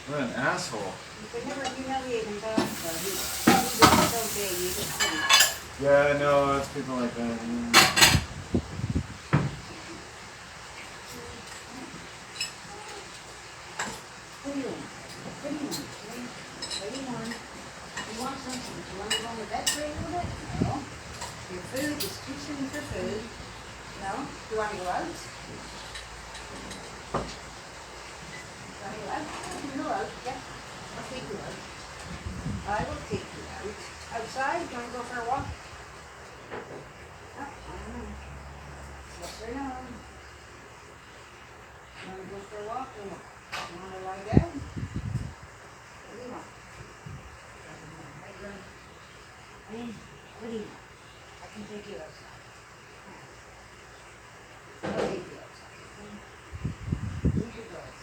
What an asshole. You could never humiliate him back, though. He's so big, you just can't. Yeah, no, it's people like that. What do you want? What do you want? What do you want? You want something? Do you want to go on the bed for a little bit? No. Your food is too soon for food. No? Do you want to go out? Yeah, I'll take you out. I will take you out. Outside, you want to go for a walk? Oh, I don't know. Yes or no? You want to go for a walk or what? You want to lie down? What do you want? What do you want? I can take you outside. I'll take you outside. You should go outside.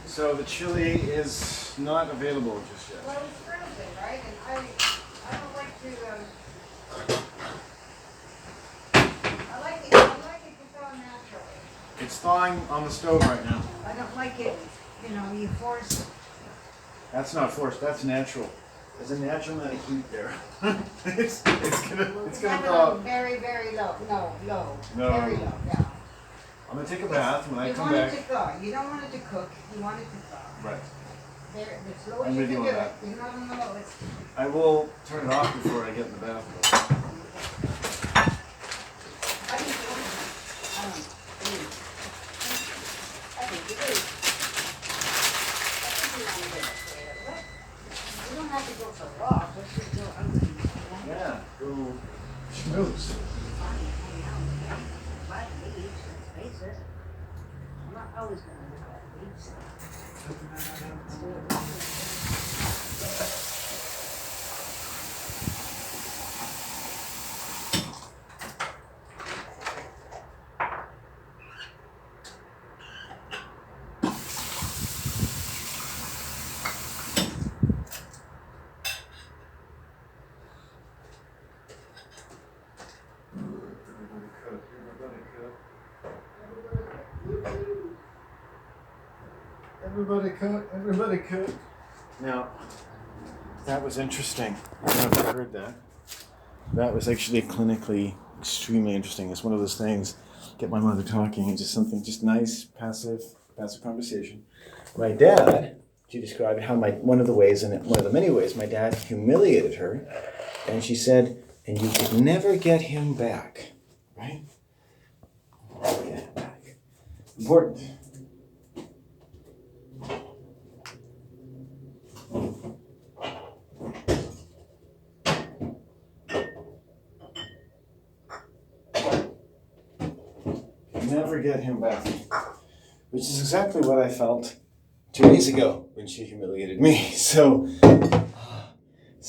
So the chili is not available just yet. Well, it's frozen, right? And I don't like to, I like it to thaw naturally. It's thawing on the stove right now. I don't like it, you force it. That's not forced, that's natural. There's a natural amount of heat there. it's gonna thaw. Very, very low. No. No. Very low, yeah. I'm gonna take a bath when I come You want back. it to thaw. You don't want it to cook. You want it to thaw. Right. There, as low I'm as you with can you do on it. that. You're not on the lowest. I will turn it off before I get in the bath. I think you want it. I think you do. I think you want to go for a little bit. You don't have to go for a walk. Let's just go out and Yeah, go schmooze. I'm not always going to look at leaves. Everybody cook. Now, that was interesting. I've never heard that. That was actually clinically extremely interesting. It's one of those things, get my mother talking, and just something, just nice, passive conversation. My dad, she described how one of the many ways my dad humiliated her, and she said, and you could never get him back, right? Never get him back. Important. Never get him back. Which is exactly what I felt 2 days ago when she humiliated me. So,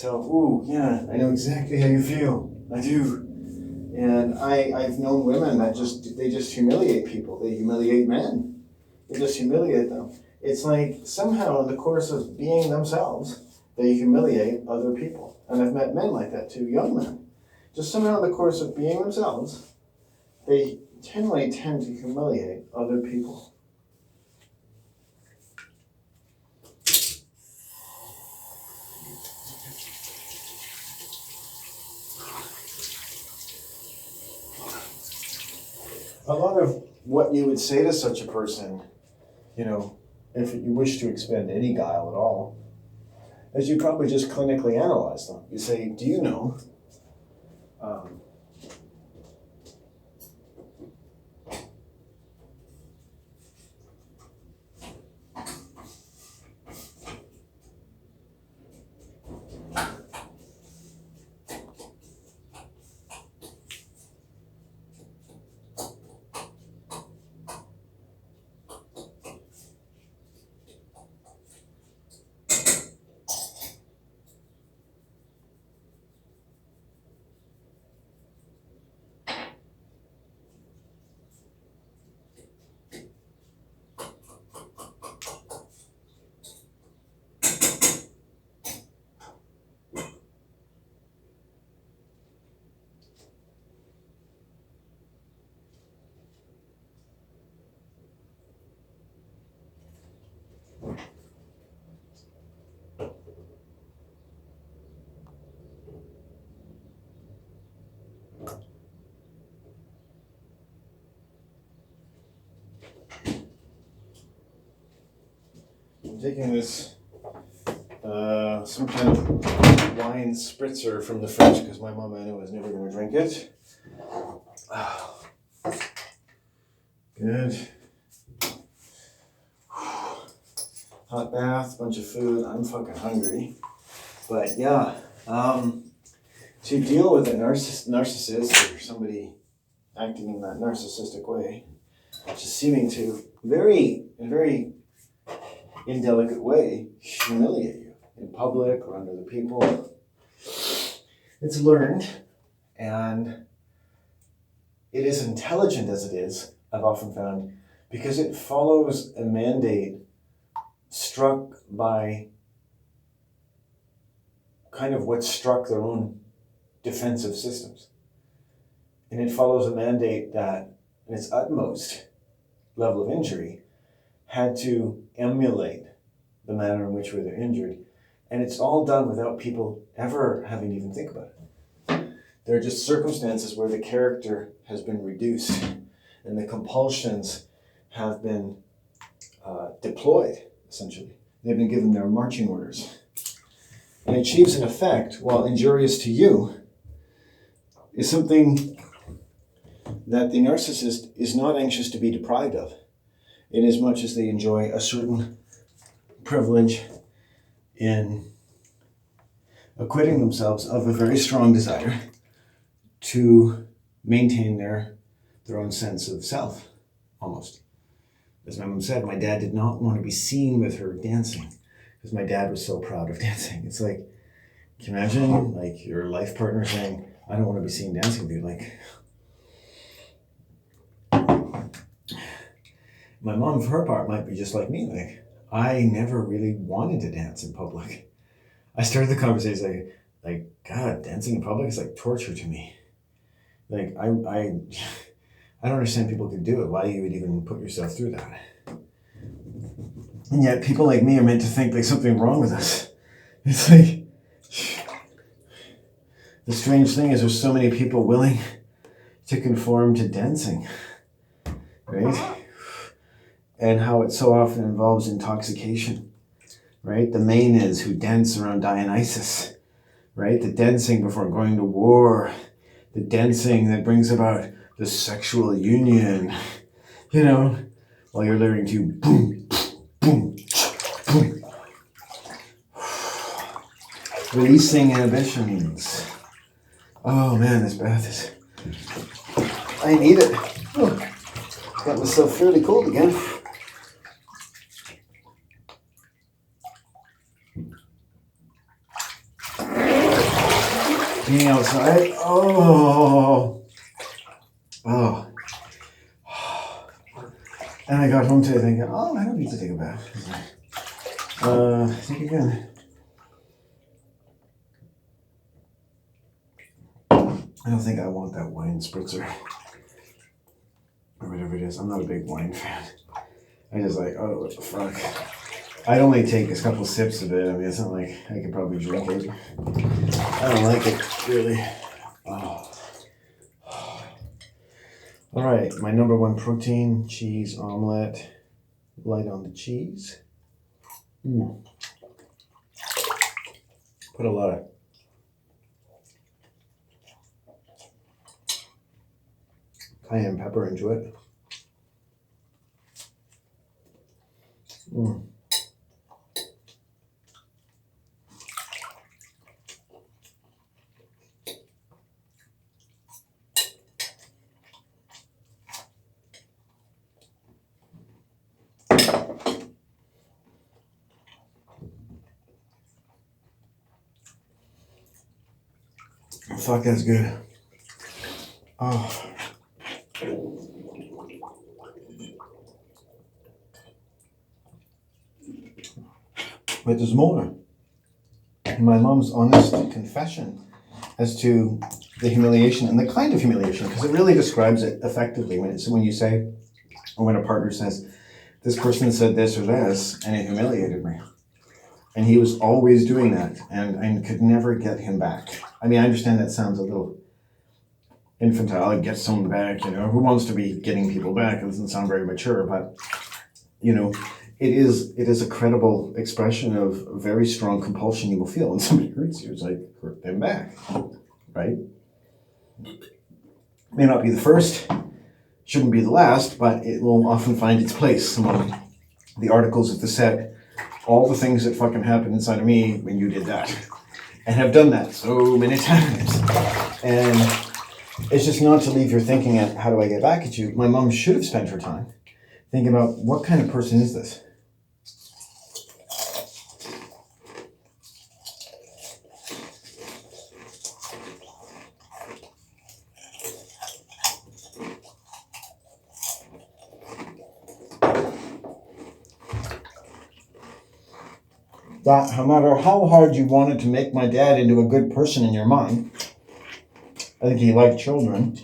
ooh, yeah, I know exactly how you feel. I do. And I've known women that they just humiliate people. They humiliate men. They just humiliate them. It's like somehow in the course of being themselves, they humiliate other people. And I've met men like that too, young men. Just somehow in the course of being themselves, they generally tend to humiliate other people. A lot of what you would say to such a person, if you wish to expend any guile at all, is you probably just clinically analyze them. You say, do you know I'm taking this some kind of wine spritzer from the fridge because my mom I knew was never going to drink it. Good. Hot bath, bunch of food. I'm fucking hungry. But yeah, to deal with a narcissist or somebody acting in that narcissistic way, just seeming to in a very indelicate way, humiliate you in public or under the people. It's learned, and it is intelligent as it is, I've often found, because it follows a mandate struck by kind of what struck their own defensive systems. And it follows a mandate that, in its utmost level of injury, had to emulate the manner in which we were injured. And it's all done without people ever having to even think about it. There are just circumstances where the character has been reduced and the compulsions have been deployed, essentially. They've been given their marching orders. And it achieves an effect, while injurious to you, is something that the narcissist is not anxious to be deprived of, inasmuch as they enjoy a certain privilege in acquitting themselves of a very strong desire to maintain their own sense of self, almost. As my mom said, my dad did not want to be seen with her dancing because my dad was so proud of dancing. It's like, can you imagine like your life partner saying, I don't want to be seen dancing with you? Like, my mom, for her part, might be just like me. Like, I never really wanted to dance in public. I started the conversation like, God, dancing in public is like torture to me. Like, I don't understand people can do it. Why you would even put yourself through that? And yet people like me are meant to think there's something wrong with us. It's like, the strange thing is there's so many people willing to conform to dancing, right? And how it so often involves intoxication, right? The Maenads who dance around Dionysus, right? The dancing before going to war, the dancing that brings about the sexual union, while you're learning to boom, boom, boom. Releasing inhibitions. Oh man, this bath is... I need it. Oh, got myself fairly cold again. Being outside. Oh. And I got home today thinking, I don't need to take a bath. Think again. I don't think I want that wine spritzer. or whatever it is. I'm not a big wine fan. I just like, oh, what the fuck. I'd only take a couple sips of it. I mean, it's not like I could probably drink it. I don't like it, really. Oh. All right, my number one protein, cheese omelet. Light on the cheese. Put a lot of cayenne pepper into it. Fuck, that's good. Oh. But there's more. My mom's honest confession as to the humiliation and the kind of humiliation, because it really describes it effectively when you say, or when a partner says, this person said this or this, and it humiliated me. And he was always doing that, and I could never get him back. I mean, I understand that sounds a little infantile, get someone back, who wants to be getting people back? It doesn't sound very mature, but, it is a credible expression of very strong compulsion you will feel when somebody hurts you. It's like, hurt them back, right? May not be the first, shouldn't be the last, but it will often find its place among the articles of the set. All the things that fucking happened inside of me when you did that. And have done that so many times. And it's just not to leave your thinking at, how do I get back at you? My mom should have spent her time thinking about, what kind of person is this? That no matter how hard you wanted to make my dad into a good person in your mind, I think he liked children.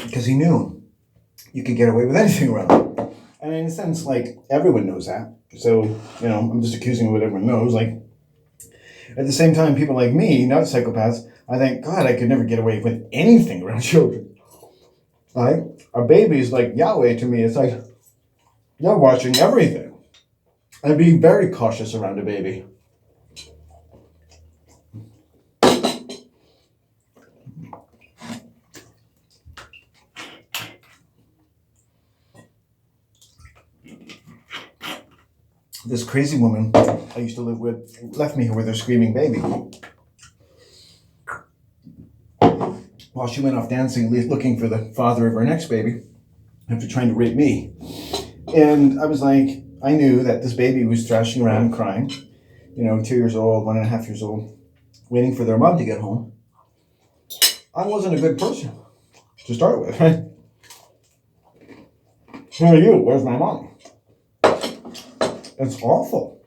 Because he knew you could get away with anything around him. And in a sense, like, everyone knows that. So, I'm just accusing what everyone knows. Like, at the same time, people like me, not psychopaths, I think, God, I could never get away with anything around children. Right? A baby is like Yahweh to me. It's like, you're watching everything. I'd be very cautious around a baby. This crazy woman I used to live with left me here with her screaming baby. While she went off dancing, looking for the father of her next baby, after trying to rape me. And I was like, I knew that this baby was thrashing around crying, 2 years old, 1.5 years old, waiting for their mom to get home. I wasn't a good person to start with, right? Who are you? Where's my mom? It's awful.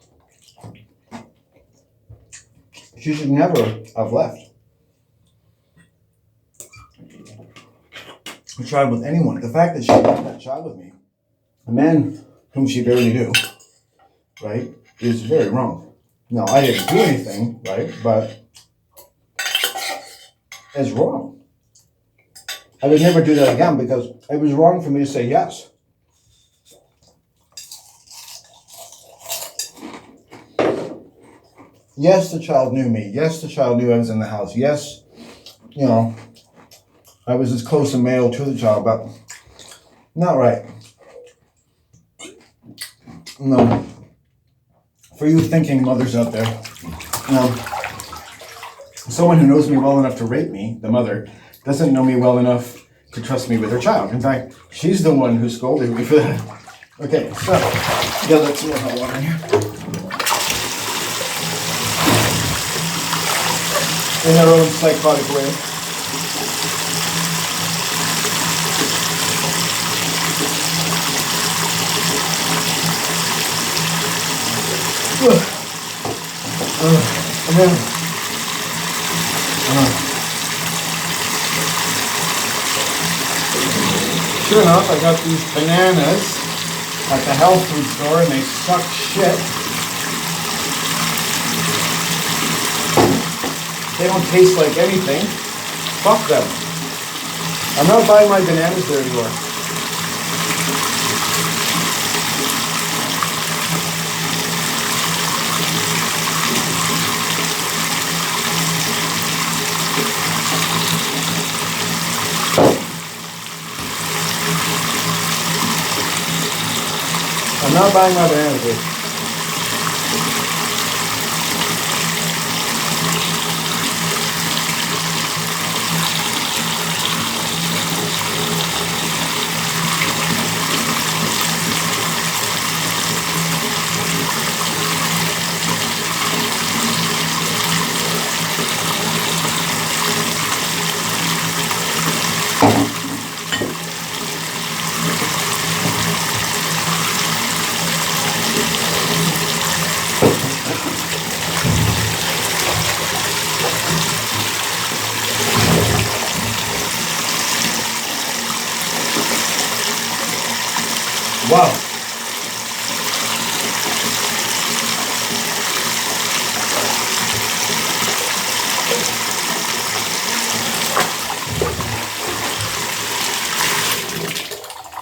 She should never have left. A child with anyone. The fact that she left that child with me, a man whom she barely knew, right, is very wrong. Now, I didn't do anything, right, but it's wrong. I would never do that again because it was wrong for me to say yes. Yes, the child knew me. Yes, the child knew I was in the house. Yes, I was as close a male to the child, but not right. No. For you thinking mothers out there, someone who knows me well enough to rape me, the mother, doesn't know me well enough to trust me with her child. In fact, she's the one who scolded me for that. Okay, so, let's see hot water in here. In their own psychotic way. And then, sure enough, I got these bananas at the health food store, and they suck shit. They don't taste like anything. Fuck them. I'm not buying my bananas there anymore. I'm not buying my bananas there. Wow.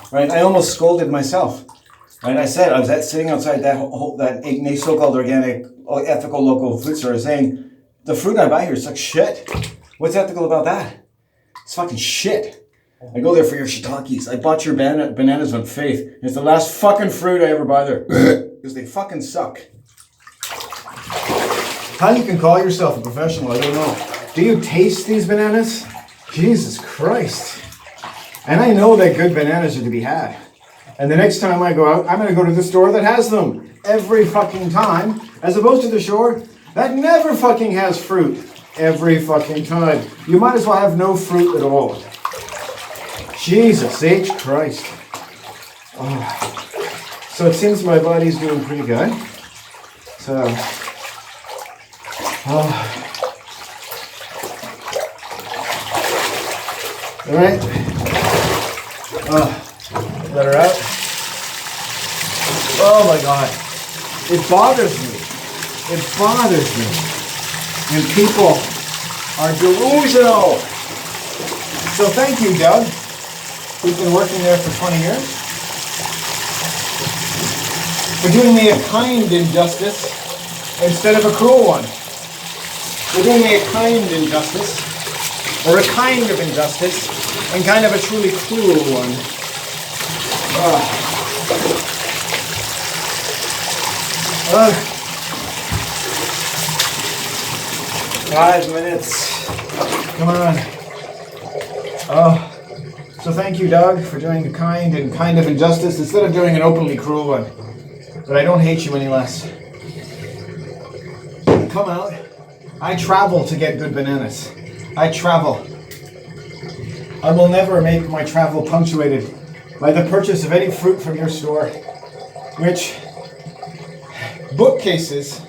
Right, I almost scolded myself. Right, I said I was sitting outside that so-called organic, ethical local food store saying, the fruit I buy here sucks shit. What's ethical about that? It's fucking shit. I go there for your shiitakes. I bought your bananas on faith. And it's the last fucking fruit I ever buy there. Because they fucking suck. How you can call yourself a professional, I don't know. Do you taste these bananas? Jesus Christ. And I know that good bananas are to be had. And the next time I go out, I'm going to go to the store that has them. Every fucking time. As opposed to the store that never fucking has fruit. Every fucking time. You might as well have no fruit at all. Jesus H. Christ. Oh. So it seems my body's doing pretty good. So, all right. Let her out. Oh my God. It bothers me. It bothers me. And people are delusional. So thank you, Doug. Who's been working there for 20 years, for doing me a kind injustice instead of a cruel one. For doing me a kind injustice, or a kind of injustice, and kind of a truly cruel one. 5 minutes. Come on. So thank you, Doug, for doing a kind and kind of injustice instead of doing an openly cruel one. But I don't hate you any less. Come out. I travel to get good bananas. I travel. I will never make my travel punctuated by the purchase of any fruit from your store, which bookcases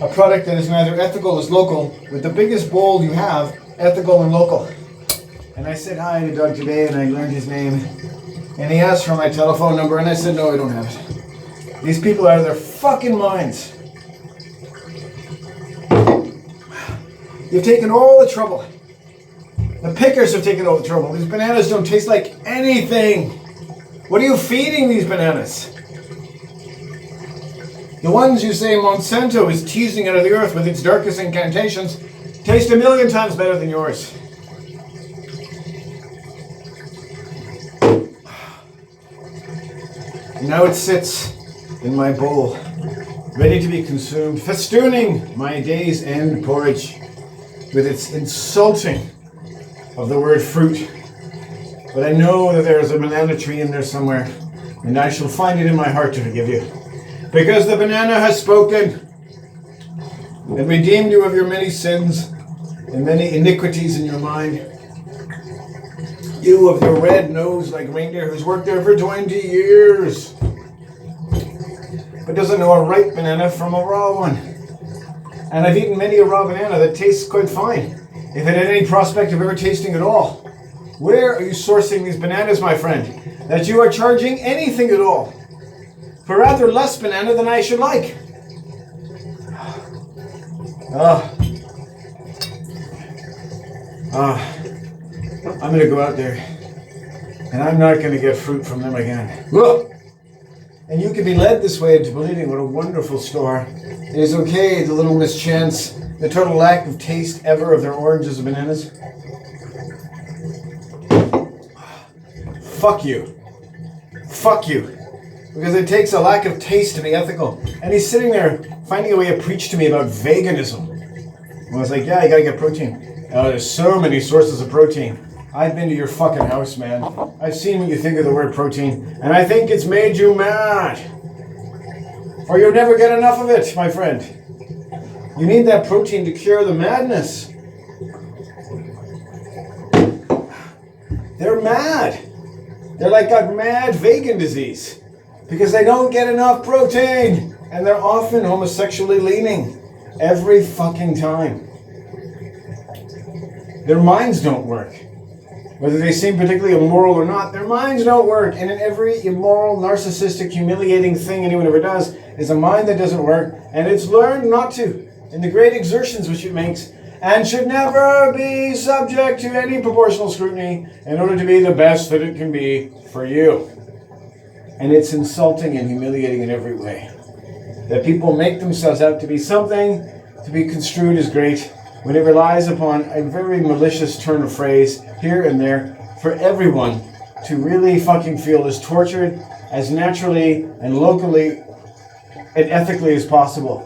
a product that is neither ethical as local, with the biggest bold you have, ethical and local. And I said hi to Doug today, and I learned his name. And he asked for my telephone number, and I said, no, I don't have it. These people are out of their fucking minds. You've taken all the trouble. The pickers have taken all the trouble. These bananas don't taste like anything. What are you feeding these bananas? The ones you say Monsanto is teasing out of the earth with its darkest incantations taste 1,000,000 times better than yours. Now it sits in my bowl, ready to be consumed, festooning my day's end porridge with its insulting of the word fruit. But I know that there is a banana tree in there somewhere, and I shall find it in my heart to forgive you. Because the banana has spoken and redeemed you of your many sins and many iniquities in your mind. You of your red nose like reindeer who's worked there for 20 years, but doesn't know a ripe banana from a raw one. And I've eaten many a raw banana that tastes quite fine, if it had any prospect of ever tasting at all. Where are you sourcing these bananas, my friend, that you are charging anything at all for rather less banana than I should like? I'm going to go out there, and I'm not going to get fruit from them again. Whoa! And you can be led this way into believing what a wonderful store. It is okay, the little mischance, the total lack of taste ever of their oranges and bananas. Fuck you. Fuck you. Because it takes a lack of taste to be ethical. And he's sitting there finding a way to preach to me about veganism. And I was like, yeah, you gotta get protein. Oh, there's so many sources of protein. I've been to your fucking house, man. I've seen what you think of the word protein, and I think it's made you mad. Or you'll never get enough of it, my friend. You need that protein to cure the madness. They're mad. They're like got mad vegan disease because they don't get enough protein, and they're often homosexually leaning every fucking time. Their minds don't work. Whether they seem particularly immoral or not, their minds don't work. And in every immoral, narcissistic, humiliating thing anyone ever does is a mind that doesn't work, and it's learned not to in the great exertions which it makes, and should never be subject to any proportional scrutiny in order to be the best that it can be for you. And it's insulting and humiliating in every way. That people make themselves out to be something to be construed as great, when it relies upon a very malicious turn of phrase here and there for everyone to really fucking feel as tortured, as naturally and locally and ethically as possible.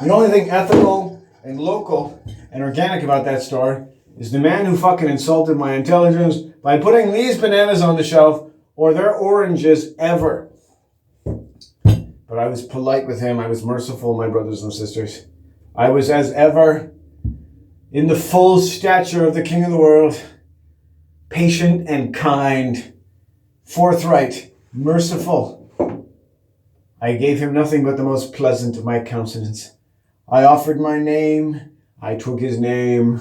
The only thing ethical and local and organic about that store is the man who fucking insulted my intelligence by putting these bananas on the shelf or their oranges ever. But I was polite with him. I was merciful, my brothers and sisters. I was, as ever, in the full stature of the King of the world, patient and kind, forthright, merciful. I gave him nothing but the most pleasant of my countenance. I offered my name. I took his name.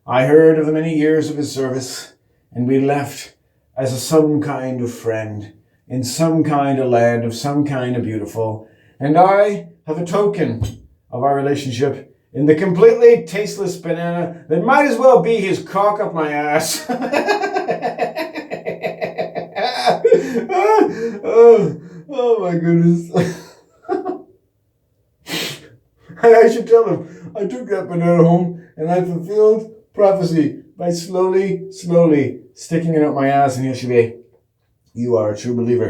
I heard of the many years of his service, and we left as some kind of friend, in some kind of land, of some kind of beautiful. And I have a token of our relationship in the completely tasteless banana that might as well be his cock up my ass. oh my goodness. I should tell him I took that banana home and I fulfilled prophecy by slowly sticking it up my ass, and he should be, you are a true believer.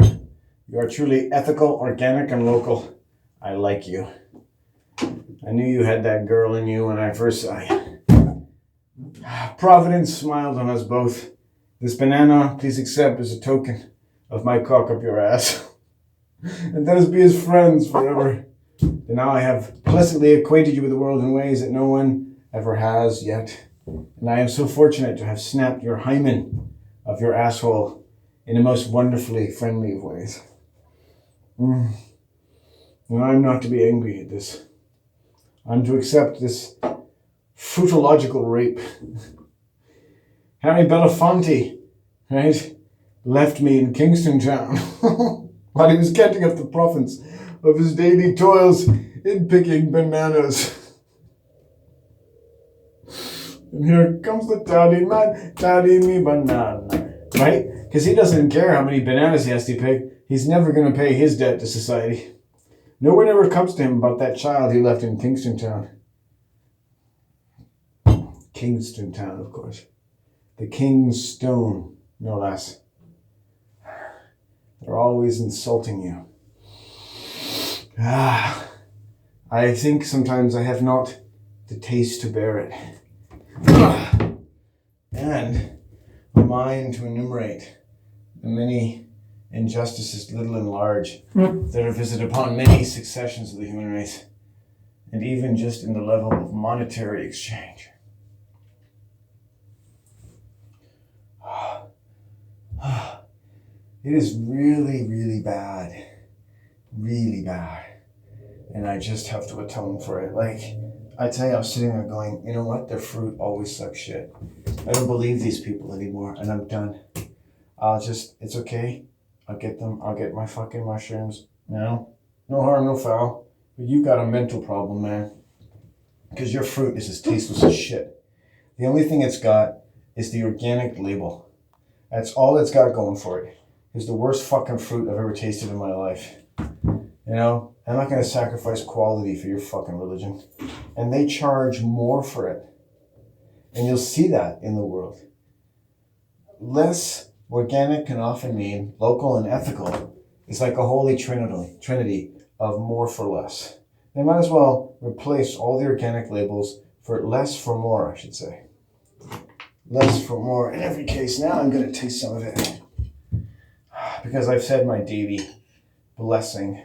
You are truly ethical, organic, and local. I like you. I knew you had that girl in you when I first saw you. Providence smiled on us both. This banana, please accept as a token of my cock up your ass. And let us be as friends forever. And now I have pleasantly acquainted you with the world in ways that no one ever has yet. And I am so fortunate to have snapped your hymen of your asshole in the most wonderfully friendly of ways. And I'm not to be angry at this. I'm to accept this fruitological rape. Harry Belafonte, right, left me in Kingston Town while he was getting up the profits of his daily toils in picking bananas. And here comes the toddy man, toddy me banana, right? Because he doesn't care how many bananas he has to pick. He's never going to pay his debt to society. No one ever comes to him about that child he left in Kingston Town. Kingston Town, of course. The King's Stone, no less. They're always insulting you. I think sometimes I have not the taste to bear it. And a mind to enumerate the many injustices, little and large, that are visited upon many successions of the human race, and even just in the level of monetary exchange. It is really, really bad. Really bad. and I just have to atone for it. Like, I tell you, I'm sitting there going, you know what? Their fruit always sucks shit. I don't believe these people anymore, and I'm done. It's okay. I'll get them. I'll get my fucking mushrooms. You know? No harm, no foul. But you got a mental problem, man. Because your fruit is as tasteless as shit. The only thing it's got is the organic label. That's all it's got going for it. It's the worst fucking fruit I've ever tasted in my life. You know? I'm not going to sacrifice quality for your fucking religion. And they charge more for it. And you'll see that in the world. Less organic can often mean local and ethical. It's like a holy trinity of more for less. They might as well replace all the organic labels for less for more, I should say. Less for more. In every case, now I'm going to taste some of it. Because I've said my daily blessing.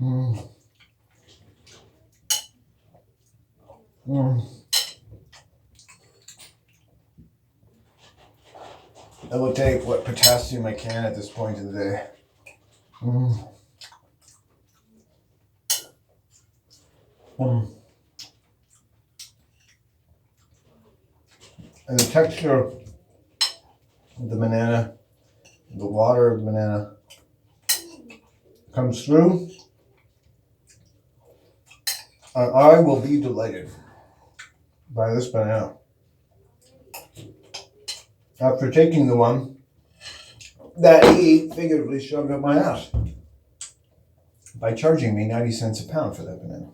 Mm. I will take what potassium I can at this point in the day. And the texture of the banana, the water of the banana comes through, and I will be delighted by this banana. After taking the one that he figuratively shoved up my ass by charging me 90 cents a pound for that banana.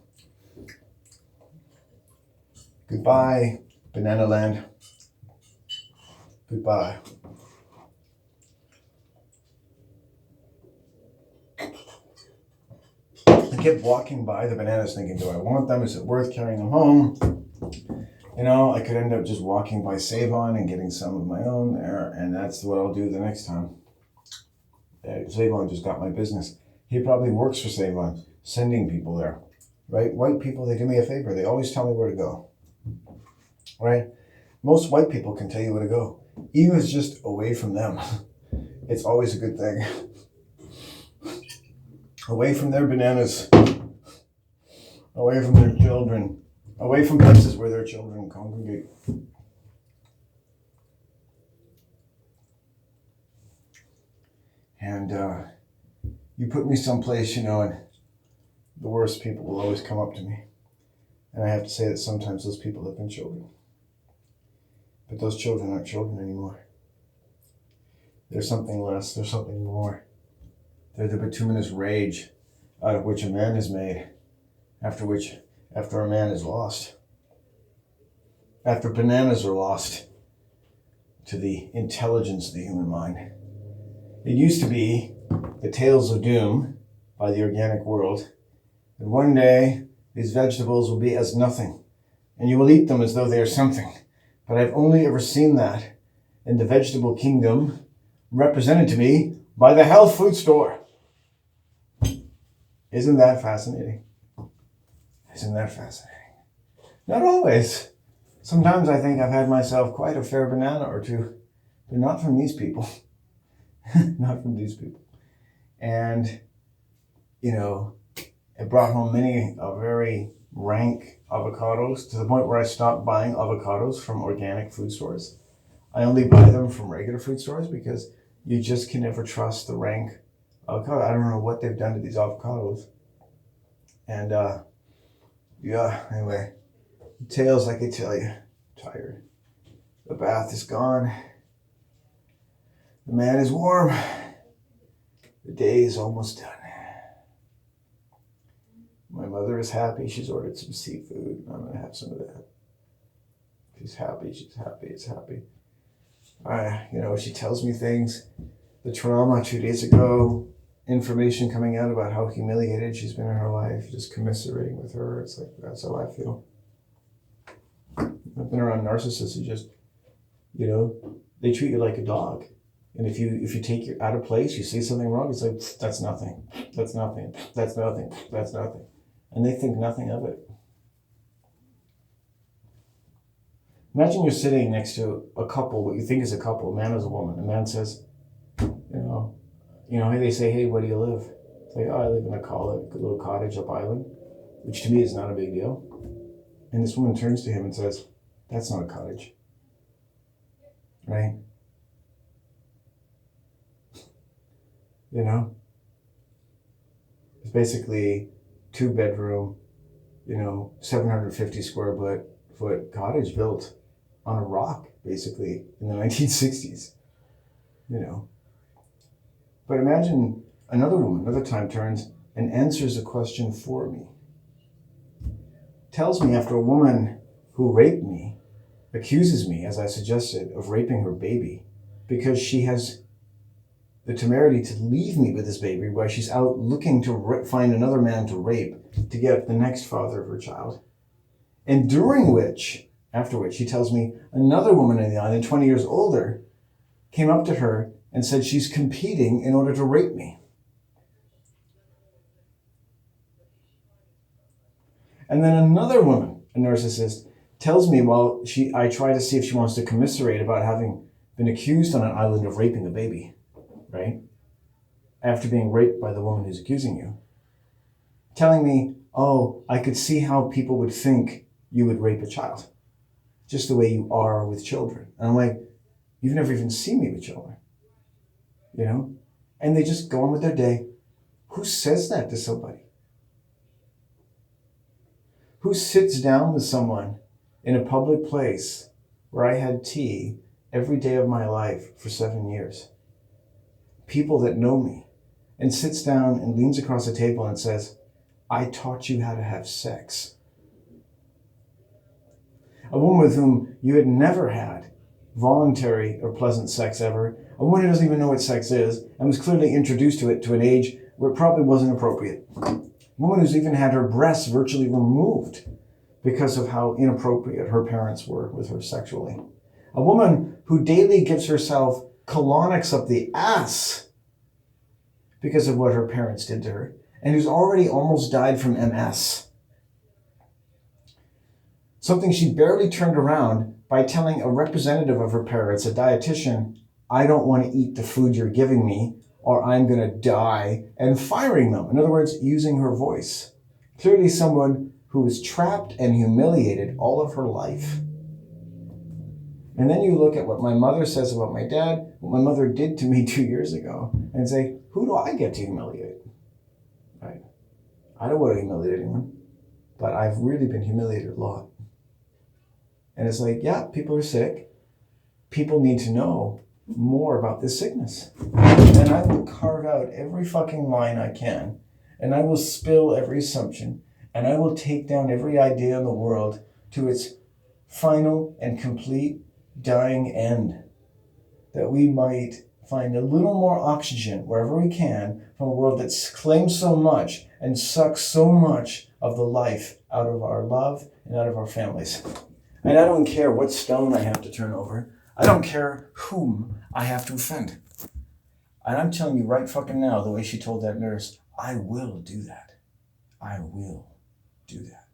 Goodbye, Banana Land. Goodbye. I kept walking by the bananas thinking, do I want them? Is it worth carrying them home? You know, I could end up just walking by Save-On and getting some of my own there, and that's what I'll do the next time. Save-On just got my business. He probably works for Save-On, sending people there, right? White people, they do me a favor. They always tell me where to go, right? Most white people can tell you where to go. Even if it's just away from them, it's always a good thing. Away from their bananas, away from their children, away from places where their children congregate. And you put me someplace, you know, and the worst people will always come up to me. And I have to say that sometimes those people have been children. But those children aren't children anymore. There's something less, there's something more. They're the bituminous rage out of which a man is made, after a man is lost. After bananas are lost to the intelligence of the human mind. It used to be the tales of doom by the organic world. And one day, these vegetables will be as nothing, and you will eat them as though they are something. But I've only ever seen that in the vegetable kingdom represented to me by the health food store. Isn't that fascinating? Isn't that fascinating? Not always. Sometimes I think I've had myself quite a fair banana or two, but not from these people. Not from these people. And, you know, it brought home many very rank avocados to the point where I stopped buying avocados from organic food stores. I only buy them from regular food stores because you just can never trust the rank avocado. I don't know what they've done to these avocados. And anyway, tales I could tell you. I'm tired. The bath is gone. The man is warm. The day is almost done. My mother is happy. She's ordered some seafood. I'm going to have some of that. She's happy. She's happy. It's happy. She tells me things. The trauma 2 days ago, information coming out about how humiliated she's been in her life, just commiserating with her. It's like, that's how I feel. I've been around narcissists who just, they treat you like a dog. And if you take you out of place, you say something wrong, it's like, that's nothing. That's nothing. That's nothing. That's nothing. And they think nothing of it. Imagine you're sitting next to a couple, what you think is a couple, a man is a woman. A man says, hey, they say, hey, where do you live? It's like, oh, I live in a little cottage up island, which to me is not a big deal. And this woman turns to him and says, that's not a cottage, right? You know? It's basically 2-bedroom, 750 square foot cottage built on a rock, basically, in the 1960s, But imagine another woman, another time turns and answers a question for me. Tells me after a woman who raped me accuses me, as I suggested, of raping her baby because she has the temerity to leave me with this baby while she's out looking to find another man to rape to get the next father of her child. And after which, she tells me another woman on the island, 20 years older, came up to her and said she's competing in order to rape me. And then another woman, a narcissist, tells me I try to see if she wants to commiserate about having been accused on an island of raping a baby, right? After being raped by the woman who's accusing you. Telling me, oh, I could see how people would think you would rape a child. Just the way you are with children. And I'm like, you've never even seen me with children. And they just go on with their day. Who says that to somebody? Who sits down with someone in a public place where I had tea every day of my life for 7 years? People that know me, and sits down and leans across the table and says, I taught you how to have sex. A woman with whom you had never had voluntary or pleasant sex ever, a woman who doesn't even know what sex is and was clearly introduced to it to an age where it probably wasn't appropriate. A woman who's even had her breasts virtually removed because of how inappropriate her parents were with her sexually. A woman who daily gives herself colonics up the ass because of what her parents did to her, and who's already almost died from MS. Something she barely turned around by telling a representative of her parents, a dietitian, I don't want to eat the food you're giving me, or I'm going to die, and firing them. In other words, using her voice. Clearly someone who was trapped and humiliated all of her life. And then you look at what my mother says about my dad, what my mother did to me 2 years ago, and say, who do I get to humiliate? Right? I don't want to humiliate anyone, but I've really been humiliated a lot. And it's like, yeah, people are sick. People need to know more about this sickness. And I will carve out every fucking line I can, and I will spill every assumption, and I will take down every idea in the world to its final and complete dying end, that we might find a little more oxygen wherever we can from a world that claims so much and sucks so much of the life out of our love and out of our families. And I don't care what stone I have to turn over. I don't care whom I have to offend. And I'm telling you right fucking now, the way she told that nurse, I will do that. I will do that.